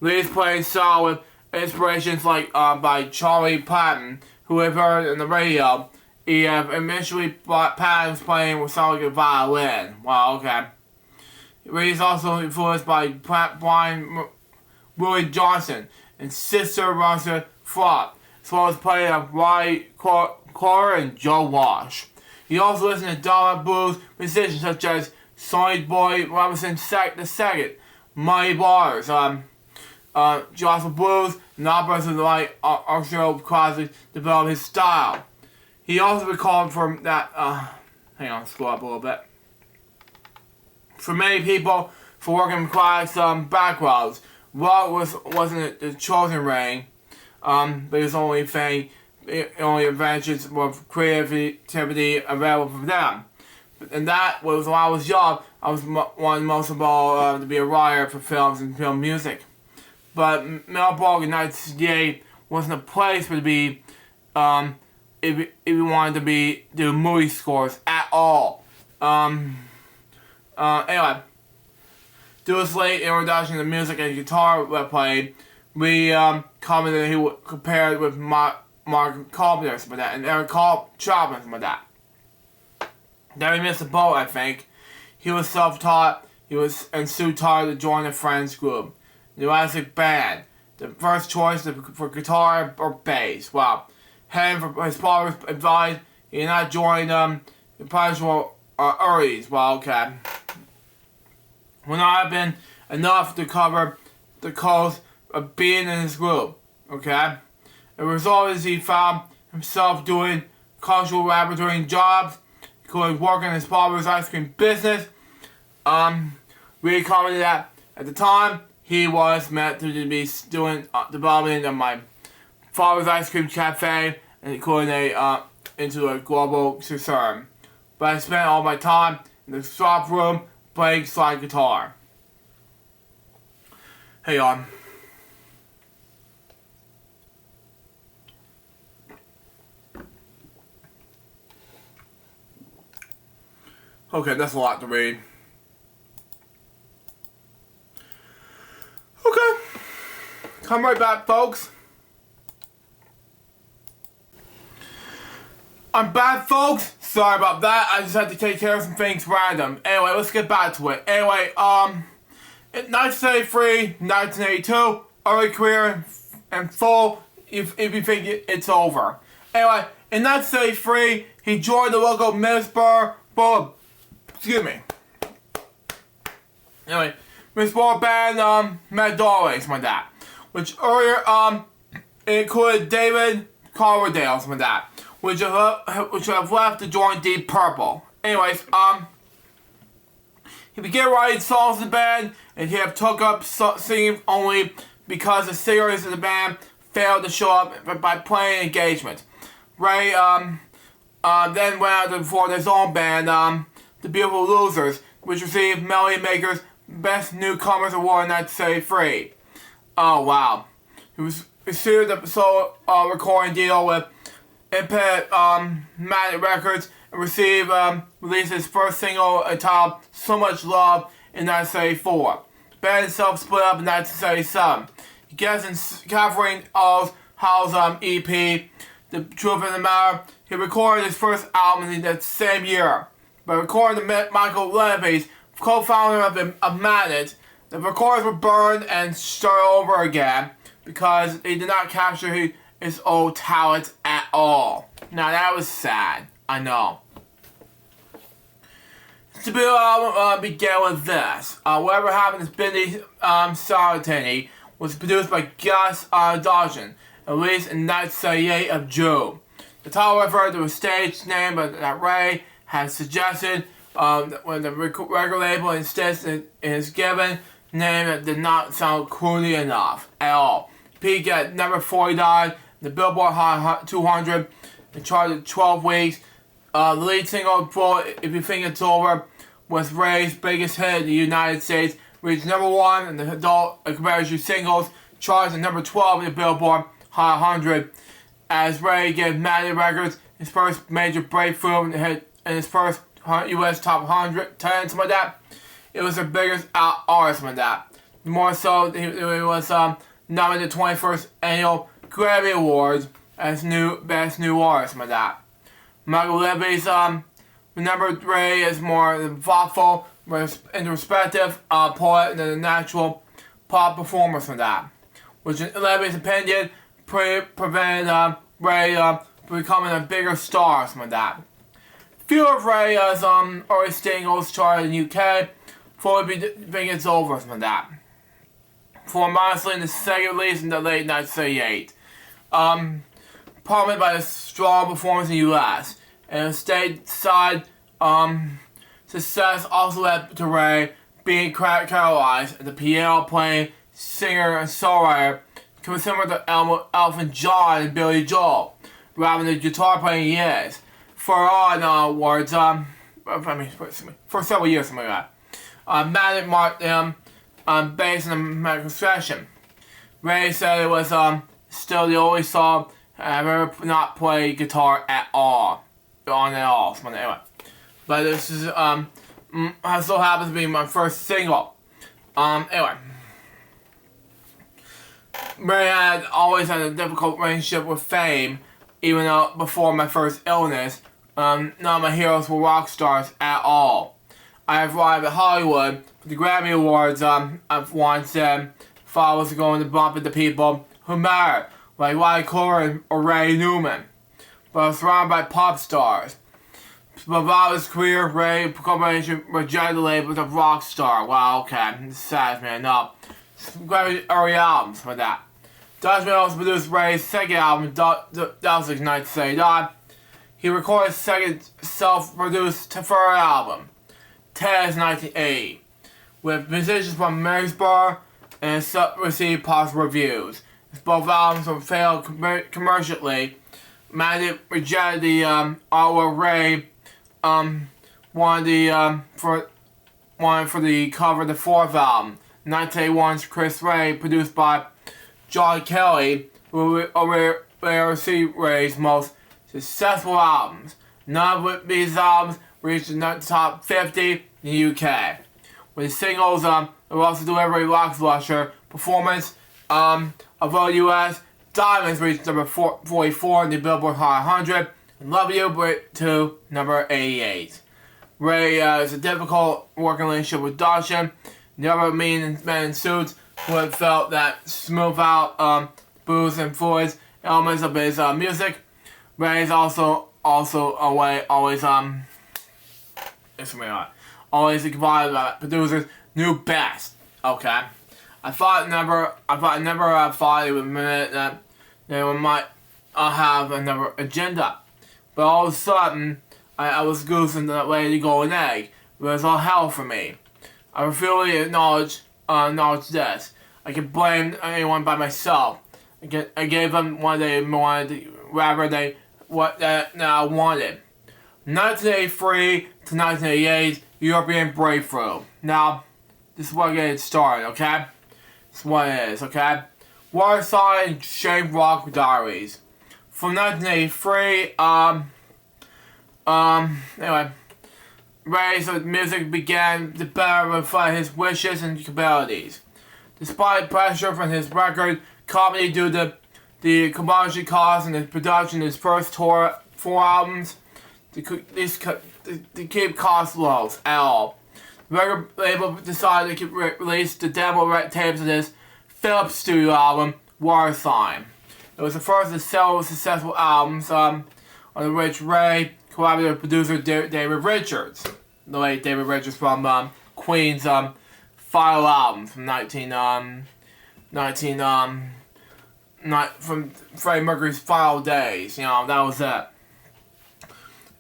Lee's playing style with inspirations like by Charlie Patton, who we've heard on the radio. He initially brought Patton's playing with sound like a violin. Wow. Okay. Reed is also influenced by Brian Willie Johnson and Sister Rosa Frott, as well as playing of Ry Cora and Joe Walsh. He also listened to Donna blues musicians such as Sonny Boy Robinson II, Muddy Waters, Jocelyn Blues, and operas like Archie Crosby developed his style. He also recalled from that, hang on, scroll up a little bit. For many people, for working class backgrounds, rock wasn't the chosen ring, but his only advantages were creativity available for them. And that was when I was young. I was wanting most of all to be a writer for films and film music. But Melbourne in 1968 wasn't a place for to be if you wanted to do movie scores at all. Anyway, due to his late introduction to music and guitar playing, we commented that he would compare it with Mark Carpenter with that, and Eric Chapman with that. Then he missed the boat, I think. He was self-taught. He was too tired to join a friends group. The Jurassic Band. The first choice for guitar or bass. Wow. Him, for his father's advice, he did not join the professional earlies. Well, okay. Would not have been enough to cover the cost of being in his group. Okay. The result is he found himself doing cultural laboratory jobs, including working in his father's ice cream business. Reed commented that at the time he was meant to be doing development of my father's ice cream cafe and coordinate into a global concern. But I spent all my time in the shop room playing slide guitar. Hey on. Okay, that's a lot to read. Okay. Come right back, folks. I'm back, folks. Sorry about that. I just had to take care of some things random. Anyway, let's get back to it. Anyway, in 1983, 1982, early career and full if you think it's over. Anyway, in 1973, he joined the local Middlesbrough band Meadows, my dad, which earlier included David Coverdale, my dad, which have left to join Deep Purple. Anyways, he began writing songs in the band, and he took up singing only because the singers of the band failed to show up by playing engagements. Ray then went out to form his own band, The Beautiful Losers, which received Melody Maker's Best Newcomers Award in 1973. Oh wow. He received a solo recording deal with Independent Magnet Records and released his first single entitled So Much Love in 1974. The band itself split up in 1977. He guessed in Catherine Hall's EP, The Truth of the Matter. He recorded his first album in that same year. But according to Michael Levy's, co-founder of Magnet, the recordings were burned and started over again because they did not capture his old talent at all. Now that was sad, I know. The debut album began with this. Whatever Happened to Billy Solitany was produced by Gus Dodgen, released in 1978 of June. The title referred to a stage name that Ray had suggested when the record label insists in his given name that did not sound cool enough at all. Peaked at number 49, the Billboard Hot 200, and charted 12 weeks. The lead single, If You Think It's Over, was Ray's biggest hit in the United States, reached number 1 in the adult commercial singles, charts at number 12 in the Billboard Hot 100, as Ray gave Magnet Records his first major breakthrough and hit in his first U.S. Top 100, 10, something like that. It was their biggest artist, like that. More so, he was nominated the 21st Annual Grammy Awards as Best New Artist, like that. Michael Levy's remembered Ray as more thoughtful, introspective poet than a natural pop performer, like that. Which, in Levy's opinion, prevented Ray from becoming a bigger star, like that. Few of Ray's early singles charted in the UK, Fully Think It's Over, like that. For modestly in the second release in the late 1978. Prominent by a strong performance in the US. And stateside success also led to Ray being characterized as a piano-playing singer and songwriter, similar to Elton John and Billy Joel, rather than the guitar-playing he is. For several years, something like that. Magnet marked him based on the medical session. Ray said it was still the only song I've ever not played guitar at all. Anyway. But this is so happens to be my first single. Anyway. Ray had always had a difficult relationship with fame, even though before my first illness, none of my heroes were rock stars at all. I arrived at Hollywood for the Grammy Awards. I've once said if I was going to bump into people who mattered, like Riley Cohen or Ray Newman. But I was surrounded by pop stars. But about his career, Ray Corporation rejected the label of rock star. Wow, okay, it's sad, man. No, Grammy early albums like that. Dutchman also produced Ray's second album, that was in 1979. He recorded his second self-produced third album, Tez 1980, with musicians from Marysborough and received positive reviews. Both albums were failed commercially. Magnet rejected the artwork Ray wanted for the cover of the fourth album, 1981's Chris Ray, produced by John Kelly, who received Ray's most successful albums. None of these albums reached the top 50 in the UK. With the singles, they were also delivering a lackluster performance. Although US Diamonds reached number 44 in the Billboard Hot 100, and Love You to number 88. Ray is a difficult working relationship with Dawson. The other men in suits who had felt that smooth out blues and Floyd's elements of his music. Ray's also always always provided producers new best. Okay, I thought never thought it would admit that they might have another agenda, but all of a sudden I was goosing that Lady Golden Egg. It was all hell for me. I really acknowledge this. I can blame anyone by myself. I gave them what they wanted, what they wanted. 1983 to 1988, European breakthrough. Now, this is what I get started, okay? This is what it is, okay? Waterside and Shane Rock Diaries. From 1983, anyway, Ray's music began to better reflect his wishes and capabilities. Despite pressure from his record company due to the commercial costs and the production of his first four albums, to keep costs low at all. The record label decided to release the demo tapes of this Philips studio album, Waterside. It was the first of several successful albums on which Ray collaborated with producer David Richards. The late David Richards from Queen's final album from from Freddie Mercury's final days. You know, that was it.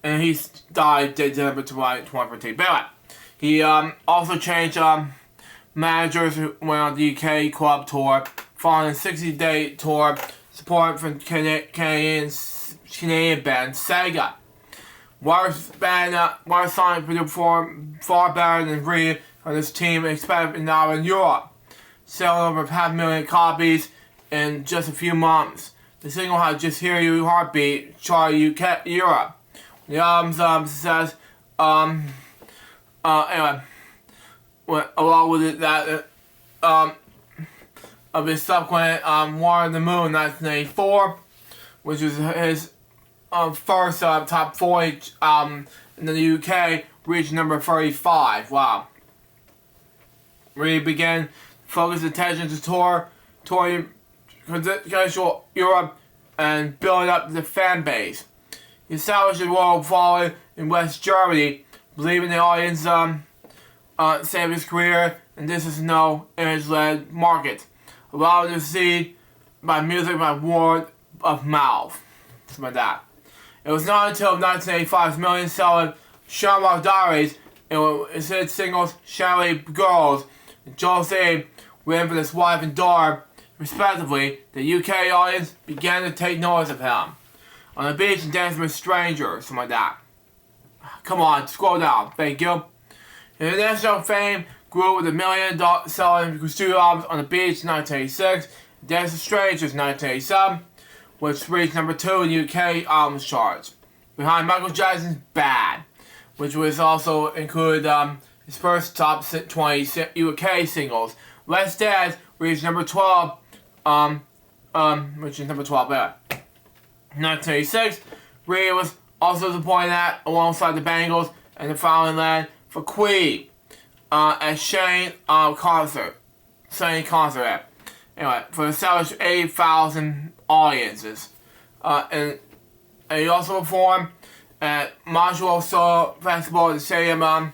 And he died December 2014. But anyway, he also changed managers who went on the UK club tour, following a 60-day tour support from Canadian band Sega. Waterside performed far better than Reed and his team expected now in Europe, selling over 500,000 copies in just a few months. The single had Just Hear You Heartbeat chart UK Europe. The album's success, anyway, along with it, that of his subsequent War on the Moon 1984, which was his first top 40 album in the UK, reached number 35. Wow. Really began to focus attention to touring continental Europe and building up the fan base. He established a world following in West Germany, believing the audience saved his career, and this is no image-led market. Allowed to see by music by word of mouth. Something like that. It was not until 1985's million-selling Shamrock Diaries and its hit singles Shanley Girls and Josie written for his wife and daughter, respectively, the UK audience began to take notice of him. On the beach and dancing with strangers, something like that. Come on, scroll down, thank you. His international fame grew with a million-selling studio albums On the Beach in 1986, and Dance with Strangers in 1987, which reached number 2 in the UK albums charts, behind Michael Jackson's Bad, which was also included his first top 20 UK singles. Let's Dance reached number 12, which is number 12 there. 1986, Rhea was also disappointed at, alongside the Bangles and the Foundling Land for Queen, at Shane concert. Anyway, for established 8,000 audiences. And he also performed at Montreal Soul Festival at the Stadium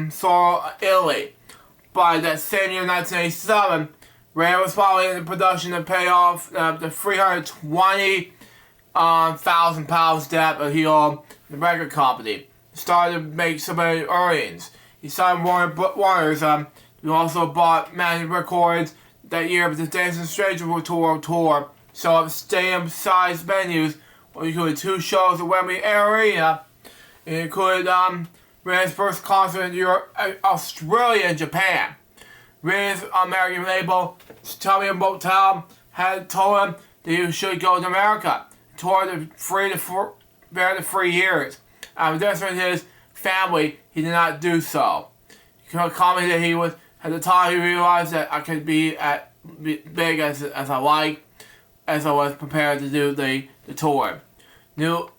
Soul, Italy. By that same year, 1987, Ray was following the production to pay off the £320,000 debt that he owed the record company. He started to make some earnings. He signed Warner's, who also bought Magic Records that year with the Dance and Stranger tour. So at stadium-sized venues, which included 2 shows at Wembley Arena. It included Ray's first concert in Europe, Australia, and Japan. Ray's American label, Tommy Motown, had told him that he should go to America. Toured for 3 years. This with his family, he did not do so. He commented that he was, at the time he realized that I could be big as I like, as I was prepared to do the tour. New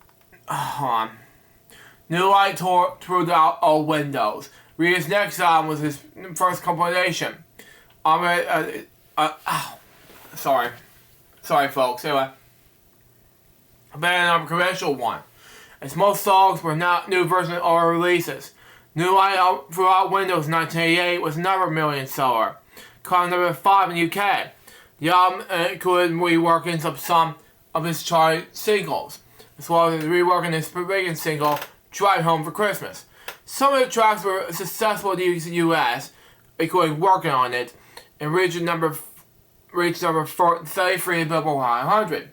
light tore through the old windows. Rhea's next album was his first compilation. Sorry folks. Anyway, better than a commercial one, as most songs were not new versions or releases. New Light Throughout Windows 1988 was another million seller, climbing number 5 in the UK. The album included reworkings of some of his chart singles, as well as reworking his biggest single, Drive Home for Christmas. Some of the tracks were successful in the US, including Working on It, and reached number 33 in Billboard 100,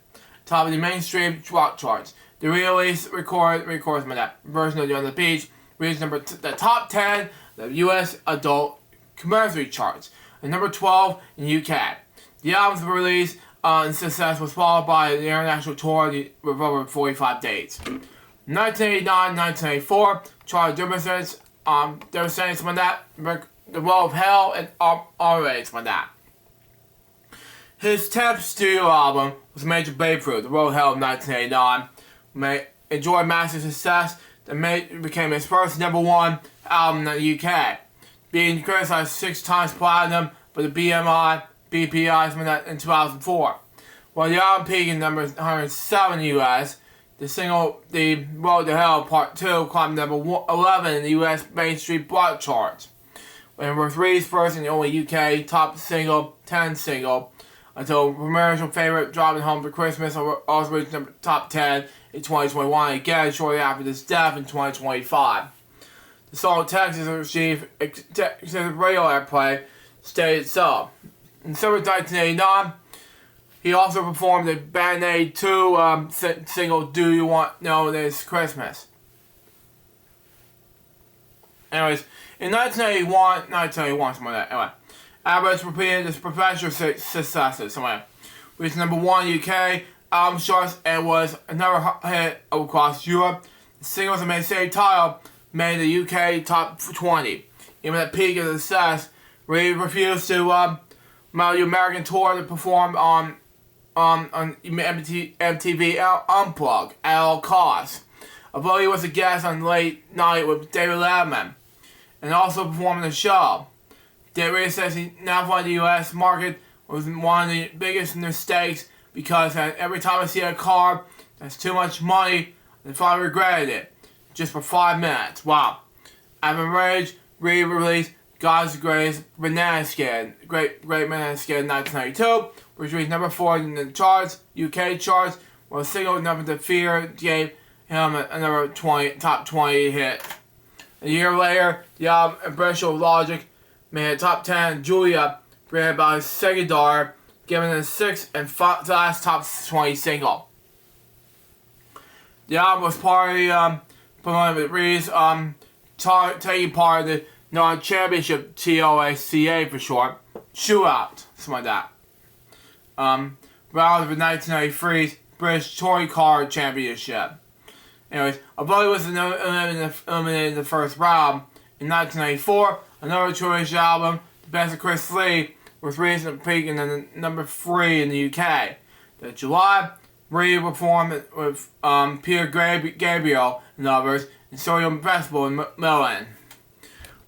top of the mainstream rock charts. The re-release records that version of On the Beach reached the top 10 of the US adult commercial charts, and number 12 in the UK. The album's release and success was followed by the international tour with over 45 dates. 1989-1984 charted devastating some of that, The Road of Hell, and already some of that. His 10th studio album was a major breakthrough, The Road of Hell in 1989. Enjoyed massive success that became his first #1 album in the UK, being criticized 6 times platinum by the BPI in 2004. While the album peaked in number 107 in the US, the single The Road to Hell Part 2 climbed number 11 in the US mainstream rock charts, when it was released first in the only UK top 10 single, until commercial favorite Driving Home for Christmas also reached top 10 in 2021, again shortly after his death in 2025. The song Texas received extensive radio airplay, stated so. In December 1989, he also performed the Band Aid 2 single Do You Want Know This Christmas. Anyways, in 1981, something like that. Anyway, Abbott's repeated his professional successes. Reached #1 UK album charts and was another hit across Europe. The singles that made the same title made the UK top 20. Even at the peak of success, Reed refused to mount the American tour to perform on MTV Unplugged at all costs. Although he was a guest on Late Night with David Letterman, and also performing the show. Reed says he now found the US market was one of the biggest mistakes, because every time I see a car that's too much money, I finally regretted it. Just for 5 minutes. Wow. After Rage, Reed released God's Greatest Banana Skin, Great Banana Skin in 1992, which reached number 4 in the charts, UK charts, while a single number to Fear gave him another top 20 hit. A year later, the album Impressional Logic made a top 10 Julia, written by his second daughter, giving it a 6th and last top 20 single. The album was partly promoted with Reed's taking part in the non-championship TOACA for short shootout, something like that. Round of the 1993's British Touring Car Championship. Anyways, although he was eliminated in the first round, in 1994, another Jewish album, The Best of Chris Lee, was released and peaking in number 3 in the UK. In July, Reed performed with Peter Gabriel and others in Sodium Festival in Milan.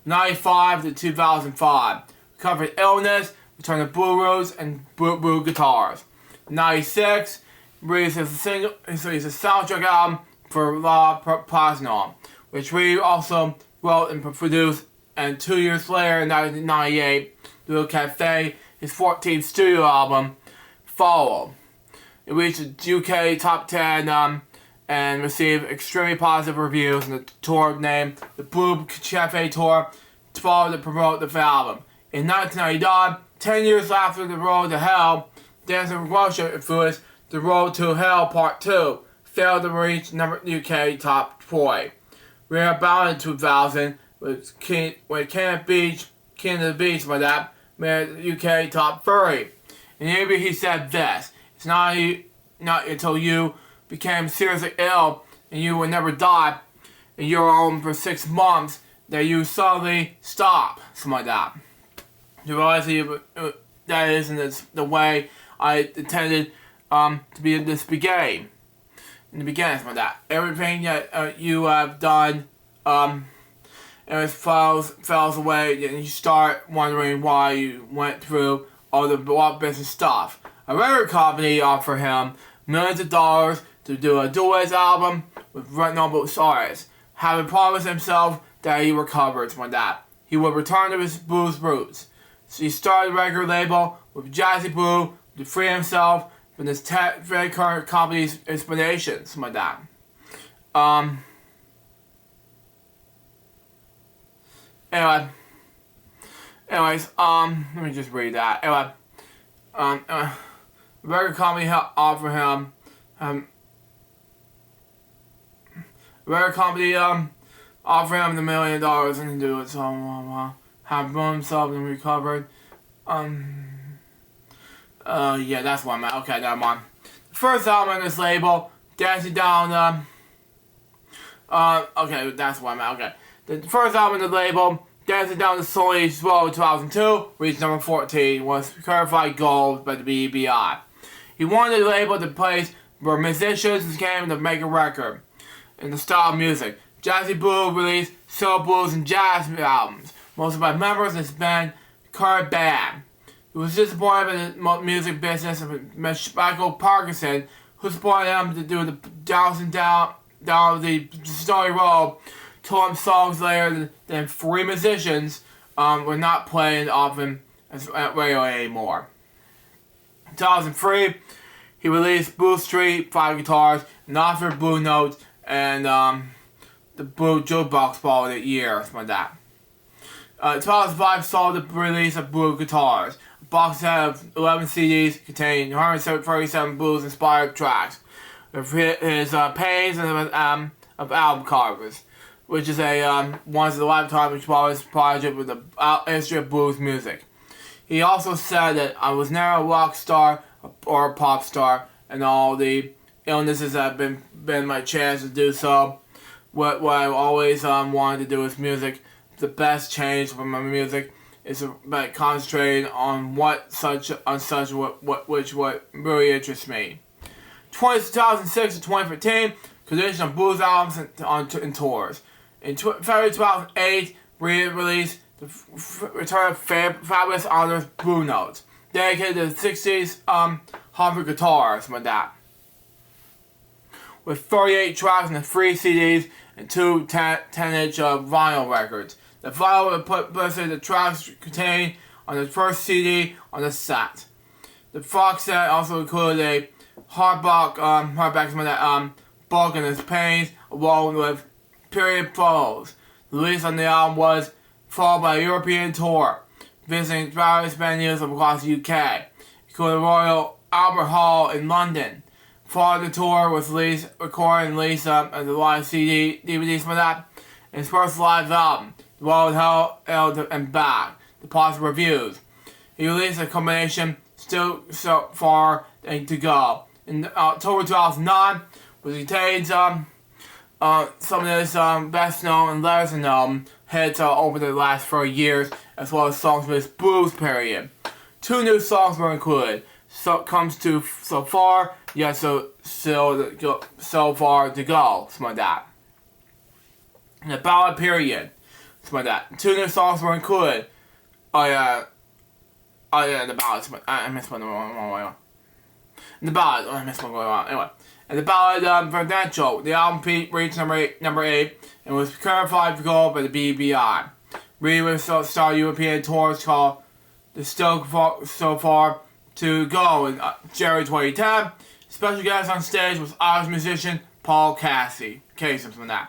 1995 to 2005, covered illness, returned to Blue Rose and Blue Guitars. 1996, released a soundtrack album for La Posnon, which Reed also wrote and produced, and 2 years later, in 1998, Little Cafe, his 14th studio album, followed. It reached the UK top 10 and received extremely positive reviews, and the tour named the Blue Cafe Tour followed to promote the album. In 1999, 10 years after The Road to Hell, Dance and Worship influenced The Road to Hell Part 2 failed to reach UK top 40. Rebound in 2000 with King of the Beach by that made the UK top 30. In the interview he said this: "It's not until you became seriously ill and you will never die and you're home for 6 months that you suddenly stop." Something like that. You realize that isn't the way I intended to be in this game. In the beginning, something like that. Everything that you have done, it falls away, and you start wondering why you went through all the business stuff. A record company offered him millions of dollars to do a duet album with notable artists, having promised himself that he recovered from that. He would return to his blues roots. So he started a record label with Jazzy Blue to free himself from his very current company's explanations from that. Anyways, let me just read that. Anyway, record company offered him, record company offered him $1 million and to do it. So have blown himself and recovered. Yeah, that's one, man. Okay, never mind. The first album on this label, Dancing Down. Okay, that's one, man. Okay, the first album on the label, Dancing Down the Soul's Road 2002, reached number 14, was certified gold by the BBI. He wanted the label to place where musicians came to make a record in the style of music. Jazzy Blue released soul, blues, and jazz albums, mostly by members of his band, current band. He was disappointed in the music business of Michael Parkinson, who supported him to do the Dancing Down the Story Road. Told him songs later than 3 musicians were not playing often at radio anymore. In 2003, he released Blue Street, 5 guitars, and offered Blue Notes, and the Blue Jukebox Ball of the year, something like that. 2005 saw the release of Blue Guitars, a box set of 11 CDs containing 137 blues-inspired tracks, with his paintings and of album covers, which is a once in a lifetime project with the history of blues music. He also said that I was never a rock star or a pop star, and all the illnesses have been my chance to do so. What I always wanted to do with music, the best change from my music is about concentrating on what really interests me. 2006 to 2015, creation of blues albums and tours. In February 2008, we released the return of Fabulous Honors Blue Notes, dedicated to the 60s Harvard guitars, like that. With 38 tracks on the 3 CDs and 2 10-inch vinyl records. The vinyl would put the tracks contained on the first CD on the set. The box set also included a hardback book and its paintings, along with period photos. The release on the album was followed by a European tour, visiting various venues across the UK, including Royal Albert Hall in London. Following the tour was recorded and released as a live CD, DVDs for that, and his first live album, The Road Hell and Back, the positive reviews. He released a combination, Still So Far to Go. In October 2009, which contains some of his best known and lesser known hits over the last 4 years, as well as songs from his blues period. 2 new songs were included. So comes to So Far, yeah, so Far to Go, something like that. In the ballad period, something like that. 2 new songs were included. The ballad. I missed one. In the ballad, I missed one going on. Anyway, in the ballad Presidential, the album reached number 8 and was certified for gold by the BBI. Reed will start European tours called The Still So Far to Go in January 2010. Special guest on stage was Irish musician Paul Casey. Something like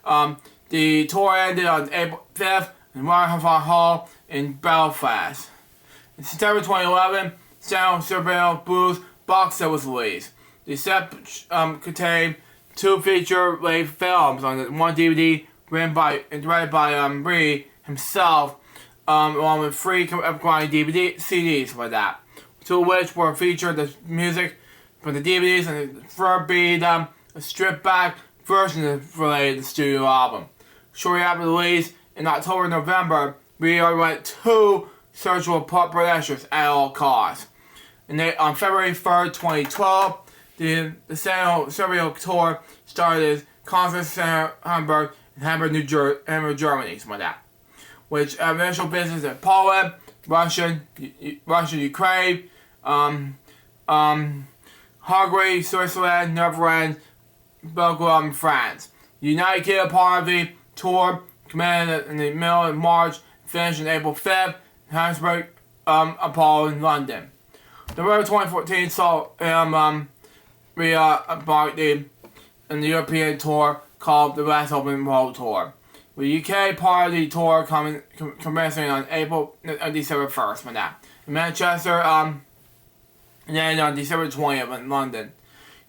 that. The tour ended on April 5th in Royal Hall in Belfast. In September 2011, Sound Surveil Blues box set was released. The set contained 2 feature-length films on the 1 DVD written by and directed by Reed himself, along with 3 upgraded DVD CDs like that. 2 of which were featured the music from the DVDs, and the third being a stripped-back version related to the studio album. Shortly after the release, in October and November, we went 2 searchable productions at all costs. And on February 3rd, 2012, the Surreal Tour started its concert center Hamburg, Germany, something like that. Which initial business in Poland, Russia, Ukraine, Hungary, Switzerland, Netherlands, Belgium, and France. The United Kingdom part of the tour commenced in the middle of March, finished on April 5th, in Hammersmith, Apollo in London. November 2014 saw him embark in the European tour called the West Open World Tour. The UK part of the tour commencing on December 1st with that. In Manchester, and then on December 20th in London.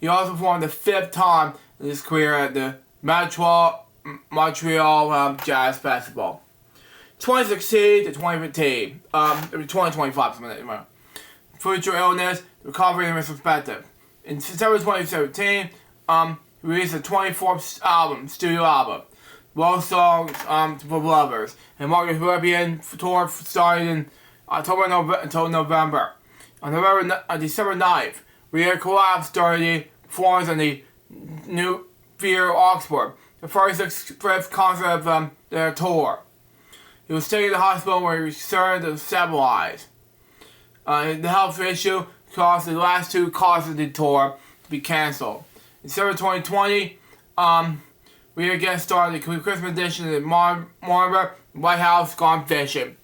He also performed the 5th time in his career at the Montreal Jazz Festival. 2016 to 2015, 2025, something like that. Future illness, recovery, and perspective. In September 2017, he released a 24th studio album, Love Songs for Lovers, and marked his European tour starting in October until November. On December 9th, Rio collapsed during the performance in the New Theatre Oxford, the 45th concert of their tour. He was taken to the hospital where he returned to stabilize. The health issue caused the last 2 concerts of the tour to be cancelled. In December 2020, we again started the Christmas edition of the Marlborough White House Gone Fishing,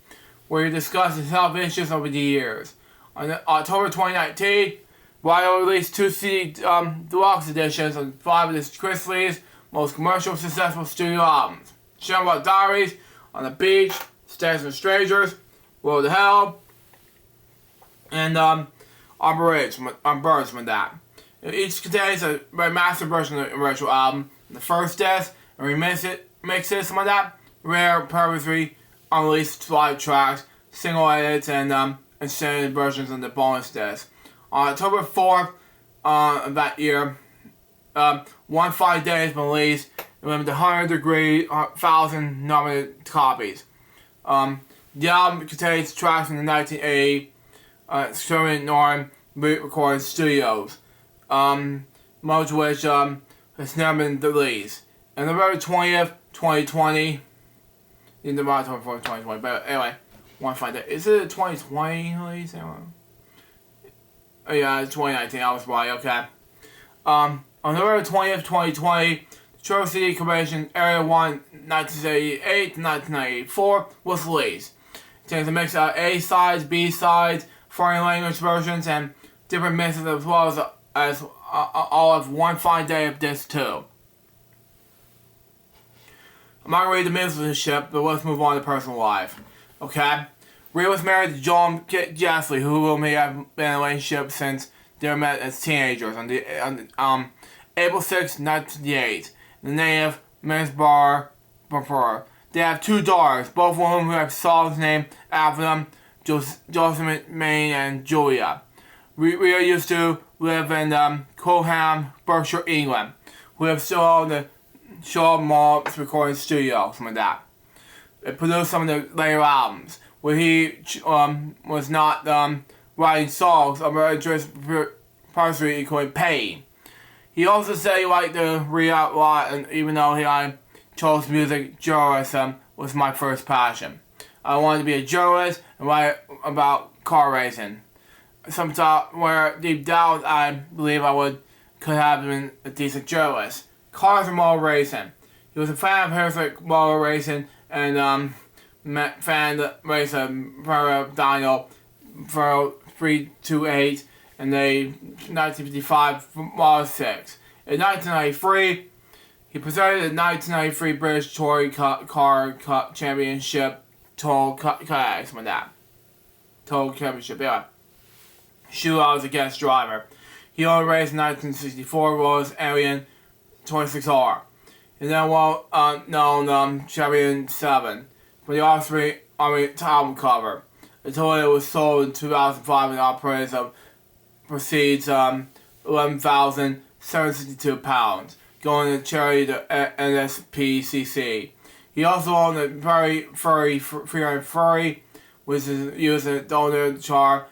where he discussed his health issues over the years. On October 2019, Ryo released 2 CD deluxe editions of 5 of his Chris Lee's most commercial successful studio albums: Shamrock Diaries, On the Beach, Stands with Strangers, Road to Hell, and On Birds from that. Each contains a remastered version of the original album, the first disc, and remixes some of that, rare, purposely unreleased live tracks, single edits, and extended versions of the bonus disc. On October 4th of that year, 1 Days been released, with 100,000 nominated copies. The album contains tracks from the 1980 Sherman Norton recorded studios, most of which has never been released. And November 20th, 2020, in the October 4th, 2020, but anyway, 1 Day. Is it a 2020 release? Oh yeah, it's 2019, I was right, okay. On November 20th, 2020, the True CD Convention Area 1, 1988 to 1994 was released. It contains a mix of A-sides, B-sides, foreign language versions, and different mixes, as well as all of 1 Fine Day of Disc 2. I'm not going to read the musicianship, but let's move on to personal life. Okay? Rhea was married to John Jessley, who may have been in a relationship since they were met as teenagers on April 6, 1958. The native Ms. Bar. They have 2 daughters, both of whom have songs named after them, Josephine, Maine, and Julia. Rhea used to live in Colham, Berkshire, England. We have still owned the Shaw Mall recording studio, something like that. It produced some of the later albums, where he was not writing songs of just partially equaling pain. He also said he liked to read out a lot, and even though I chose music, journalism was my first passion. I wanted to be a journalist and write about car racing. Sometimes where deep down I believe could have been a decent journalist. Cars and motor racing. He was a fan of horrific motor racing and fan of racer Dino 328 and the 1955 Model 6. In 1993, he presented the 1993 British Touring Car Cup Championship Total Championship, yeah. Shootout as a guest driver. He only raced in 1964 Rolls Alien 26R. And then known Champion 7 for the Austrian Army album cover. The total was sold in 2005 and operates of proceeds £11,762, going to charity to NSPCC. He also owned a very furry, which is used as a donor char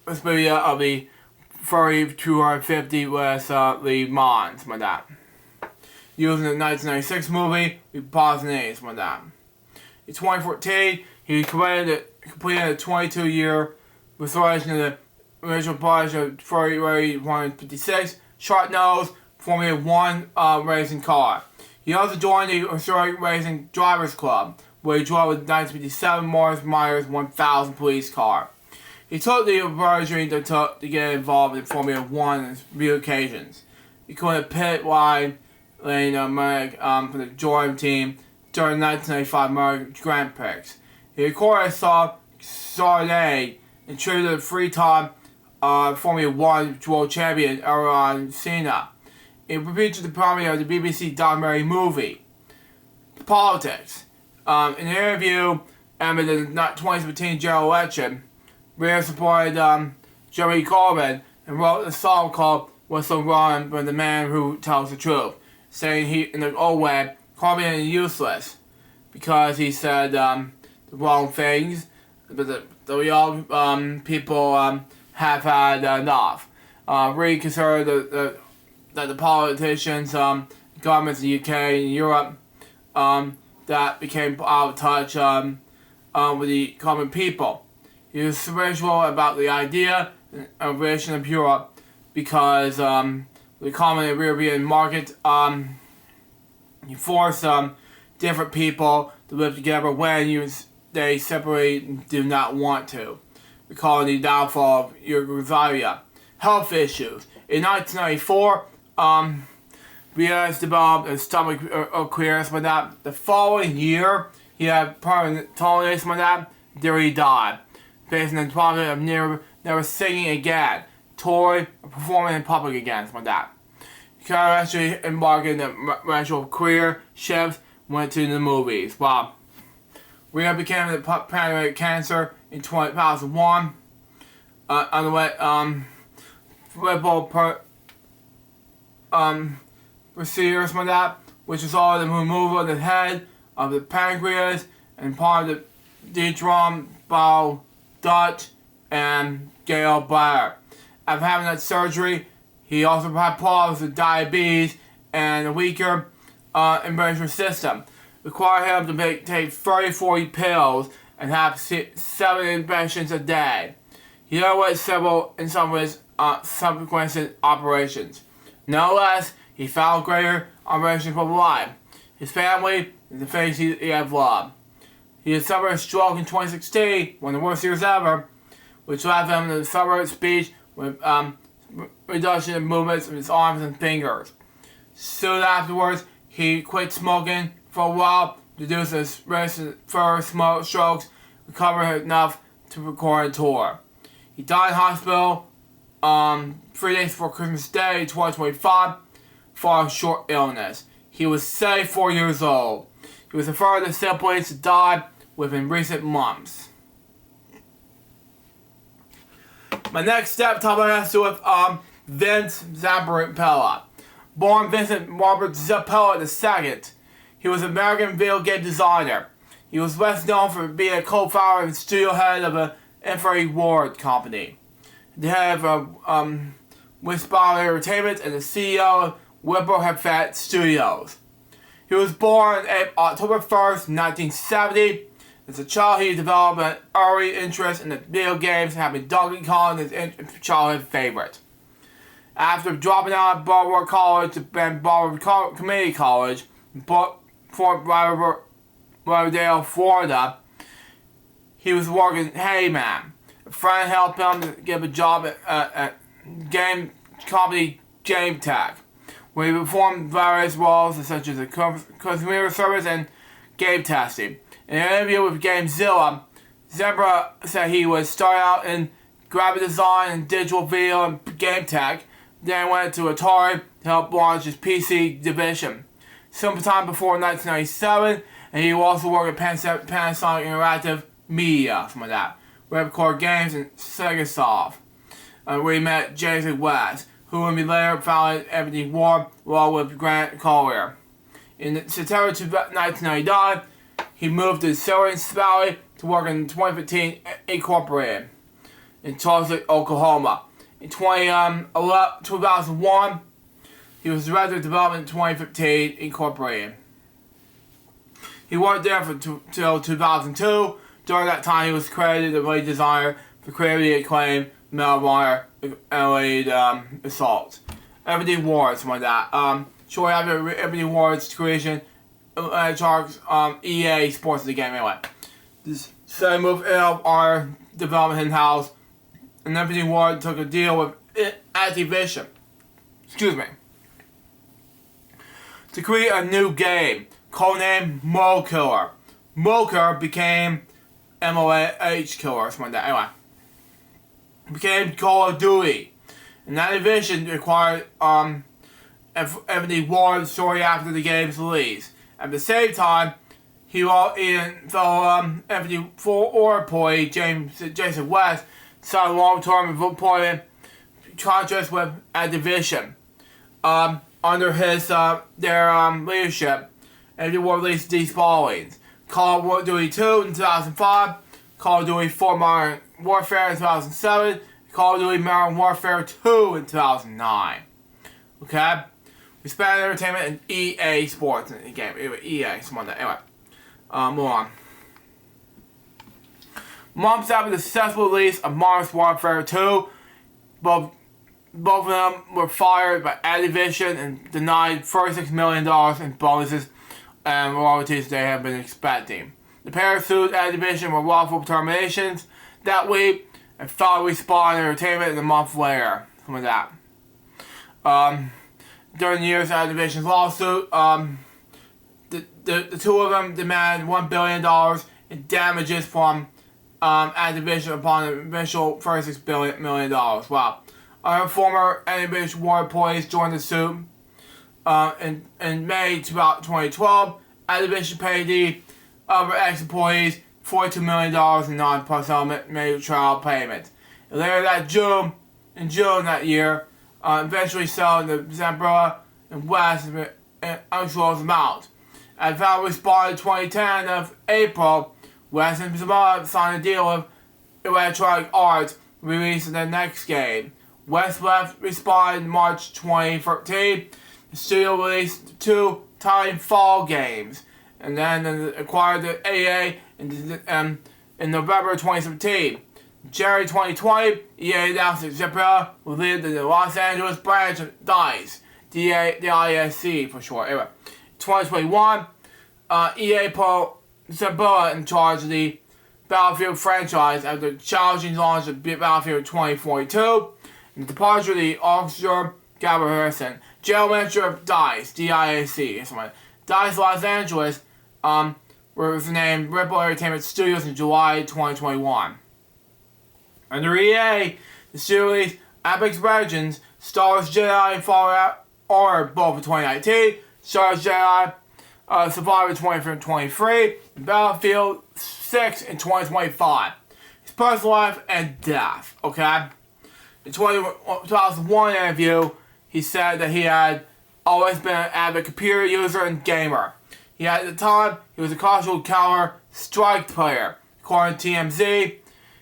of the furry 250 West Le Mans, my dad. Using the 1996 movie, we paused the names, my dad. In 2014, he completed a 22-year restoration of the original project of February 156, short-nosed Formula One racing car. He also joined the historic Racing Drivers Club, where he drove the 1957 Morris Myers 1000 police car. He took the opportunity to get involved in Formula One on a few occasions. He became a pit-wide lane for the Jordan team during the 1995 American Grand Prix. He recorded a song, Sade, and tribute to the three-time Formula One world champion Ayrton Senna. It featured the premiere of the BBC documentary movie, Politics. In an interview amid the 2017 general election, Rhea supported Jeremy Corbyn and wrote a song called What's So Wrong with the Man Who Tells the Truth, saying he, in the old way, Corbyn is useless because he said the wrong things, but the young people have had enough. Really considered that the politicians, governments in the UK and Europe, that became out of touch with the common people. He was spiritual about the idea of relation of Europe because the common European market you force different people to live together when they separate and do not want to. We call it the downfall of Yugoslavia. Health issues. In 1994, Riaz developed a stomach clearance with that. The following year, he had permanent tonsillitis with that. There he died, facing the problem of never singing again, touring, or performing in public again with that. He actually embarked in a racial career shift, went to the movies. Wow. Riaz became a pancreatic cancer in 2001. Underwent procedures with that, which is all the removal of the head of the pancreas and part of the drum, bowel, duct, and gallbladder. After having that surgery, he also had problems with diabetes and a weaker immune system. Required him to take 30-40 pills and have 7 injections a day. He underwent several, in some ways, subsequent operations. Nonetheless, he found greater operations for life. His family and the face he had loved. He had suffered a stroke in 2016, one of the worst years ever, which left him in a suburban speech with reduction in movements of his arms and fingers. Soon afterwards, he quit smoking for a while, reduced his risk of further smoke strokes, recovered enough to record a tour. He died in hospital 3 days before Christmas Day 2025 for a short illness. He was 74 years old. He was the first of the siblings to die within recent months. My next step topic has to do with Vince Zampella. Born Vincent Robert Zampella II, he was an American video game designer. He was best known for being a co-founder and studio head of the Infinity Ward Company, the head of Whisper Entertainment, and the CEO of Whipple Fat Studios. He was born on October 1st, 1970. As a child, he developed an early interest in the video games, having Donkey Kong as his childhood favorite. After dropping out of Baltimore College to Baltimore Community College in Fort Lauderdale, Florida, he was working handyman. A friend helped him to get a job at game company Game Tech, where he performed various roles such as customer service and game testing. In an interview with GameZilla, Zebra said he was starting out in graphic design and digital video and game tech, then went to Atari to help launch his PC division. Sometime before 1997, and he also worked at Panasonic Interactive Media, something like that, Webcore Games and Segasoft, where he met Jason West, who would be later founded Infinity Ward along with Grant Collier. In September 1999, he moved to Silicon Valley to work in 2015 Incorporated in Tulsa, Oklahoma. In 2001, he was director of development in 2015 Incorporated. He worked there until 2002. During that time, he was credited the lead designer for creatively acclaimed marijuana related assaults. Everything Wars, something like that. Shortly after Everything Wars creation, charged EA Sports the game anyway. This same move out our development in-house, and Everything Wars took a deal with Activision. Excuse me. To create a new game, codenamed Mo Killer. Mo Killer became MOH Killer, something like that. Anyway, became Call of Duty, and that division required Everything Wars shortly after the game's release. At the same time, he wrote in fellow Everything 4 employee Jason West signed a long-term employment contract with Activision. Under his their leadership, Everything Wars released these followings: Call of Duty 2 in 2005, Call of Duty 4 Modern Warfare in 2007, Call of Duty Modern Warfare 2 in 2009. Okay? We spent entertainment and EA Sports in the game. EA, something like that. Anyway, move on. Months after the successful release of Modern Warfare 2, both of them were fired by Activision and denied $36 million in bonuses and royalties they had been expecting. The pair sued Activision for wrongful terminations that week and filed Respawn Entertainment a month later. Something like that. During the years of Activision's lawsuit, the two of them demanded $1 billion in damages from Activision upon the initial $36 million. Wow. Other former Activision war employees joined the suit. In May 2012, Activision paid the other ex-employees $42 million in non-postponement major trial payments. And later that June that year, eventually selling the Zambroa and West an undisclosed amount. As Valve responded in 2010 of April, West and Zambroa signed a deal with Electronic Arts, releasing their next game. West left Respawn in March 2013. The studio released 2 Titanfall games, and then acquired the AA in November 2017. In January 2020, EA announced that Zambroa would lead the Los Angeles branch of DICE, DISC for short. Anyway, in 2021, EA put Zambroa in charge of the Battlefield franchise after the challenging launch of Battlefield 2042. The departure of the Officer Gabby Harrison, general manager of DICE, DIAC, DICE Los Angeles, was named Ripple Entertainment Studios in July 2021. Under EA, the studio released Apex Legends, Star Wars Jedi, and Fallout Order both in 2019, Star Wars Jedi Survivor 2023, and Battlefield 6 in 2025. His personal life and death, okay? In 2001 interview, he said that he had always been an avid computer user and gamer. At the time, he was a casual counter strike player. According to TMZ,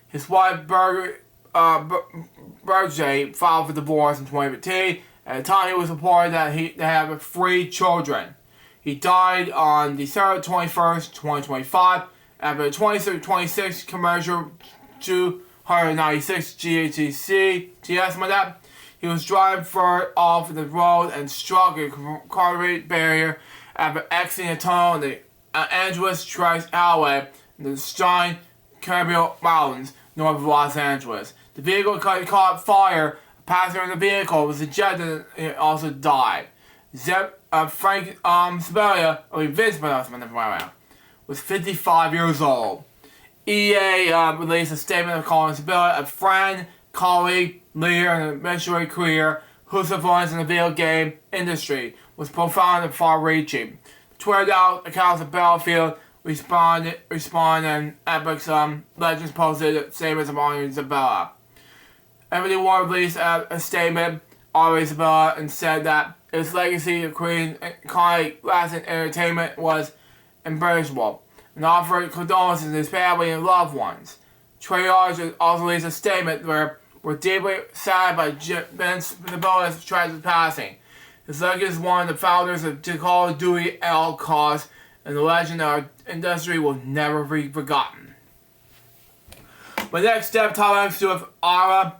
his wife Berger filed for divorce in 2015. At the time, he was reported that they had 3 children. He died on December 21st, 2025, after a 26 commercial 296 GHC TS like that. He was driving further off the road and struck a concrete barrier after exiting a tunnel in the Angeles Trace Highway in the Stein Cambria Mountains, north of Los Angeles. The vehicle caught fire. A passenger in the vehicle was ejected and also died. Frank Vince was 55 years old. EA released a statement calling Sibylla a friend, colleague, leader, and a missionary career whose influence in the video game industry was profound and far-reaching. Twitter accounts of Battlefield Respawn and Apex Legends posted statements of honoring Isabella. Everything Wars released a statement honoring Isabella and said that his legacy of creating iconic lasting entertainment was imperishable, and offered condolences to his family and loved ones. Treyarch also released a statement where we're deeply sad by Vince Isabella's tragic passing. His legacy is one of the founders of Call of Duty at all costs, and the legend of our industry will never be forgotten. My next step talks to with Ara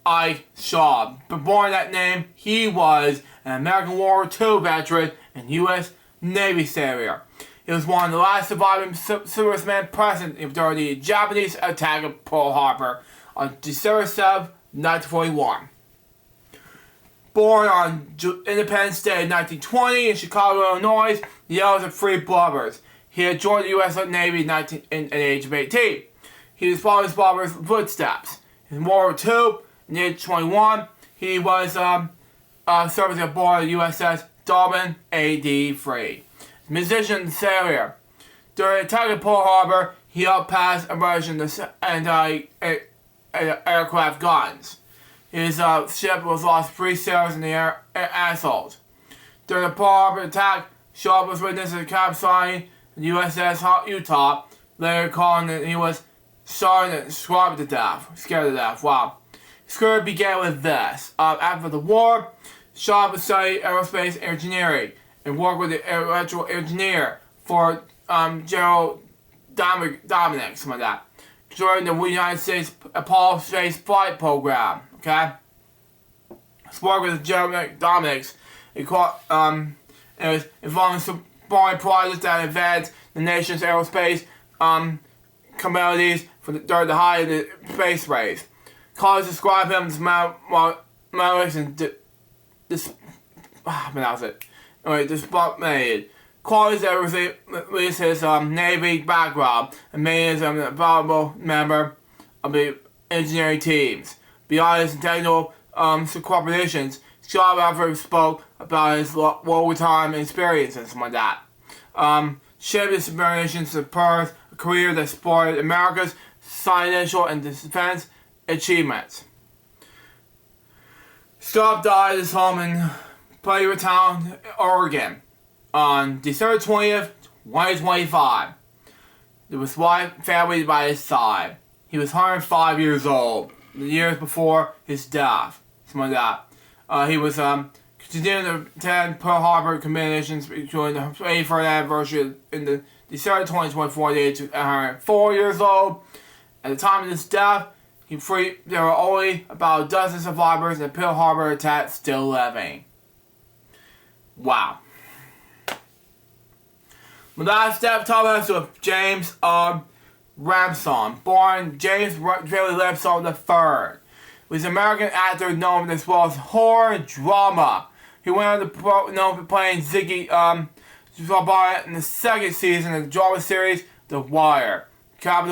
Ike Shaw. But born that name, he was an American World War II veteran and U.S. Navy sailor. He was one of the last surviving servicemen present during the Japanese attack of Pearl Harbor on December 7, 1941. Born on Independence Day of 1920 in Chicago, Illinois, the eldest of three brothers. He had joined the U.S. Navy at the age of 18. He was following his father's footsteps. In World War II, in the age of 21, he was serving aboard the USS Darwin AD-3. Musician and sailor. During the attack of Pearl Harbor, he helped pass immersion anti-aircraft guns. His ship was lost 3 sailors in the air assault. During the Pearl Harbor attack, Shaw was witness to the capsizing of the USS Utah, later calling that he was scared to death. Wow. His career began with this. After the war, Shaw would study aerospace engineering and worked with the electrical engineer for General Dominic, something like that, during the United States Apollo space flight program. Okay, he's worked with General Dominic, and was involved in some foreign projects that advanced the nation's aerospace capabilities during the height of the space race. College described him as mathematics and discriminated. College released his Navy background and made him a valuable member of the engineering teams. Beyond his technical corporations, Shaw ever spoke about his wartime experience and something like that. Shaped his experiences to Perth, a career that supported America's financial and defense achievements. Shaw died at his home in Playertown, Oregon, on December 20th, 2025. There was wife and family by his side. He was 105 years old, the years before his death. Something like that. He was continuing to attend Pearl Harbor commemorations during the 84th anniversary in the December 2024, the age of 104 years old. At the time of his death, there were only about a dozen survivors in the Pearl Harbor attack still living. Wow. My last step Thomas with James Ramson, born James Billy Ramson III. He was an American actor known as well as horror drama. He went on to known for playing Ziggy in the second season of the drama series The Wire. Captain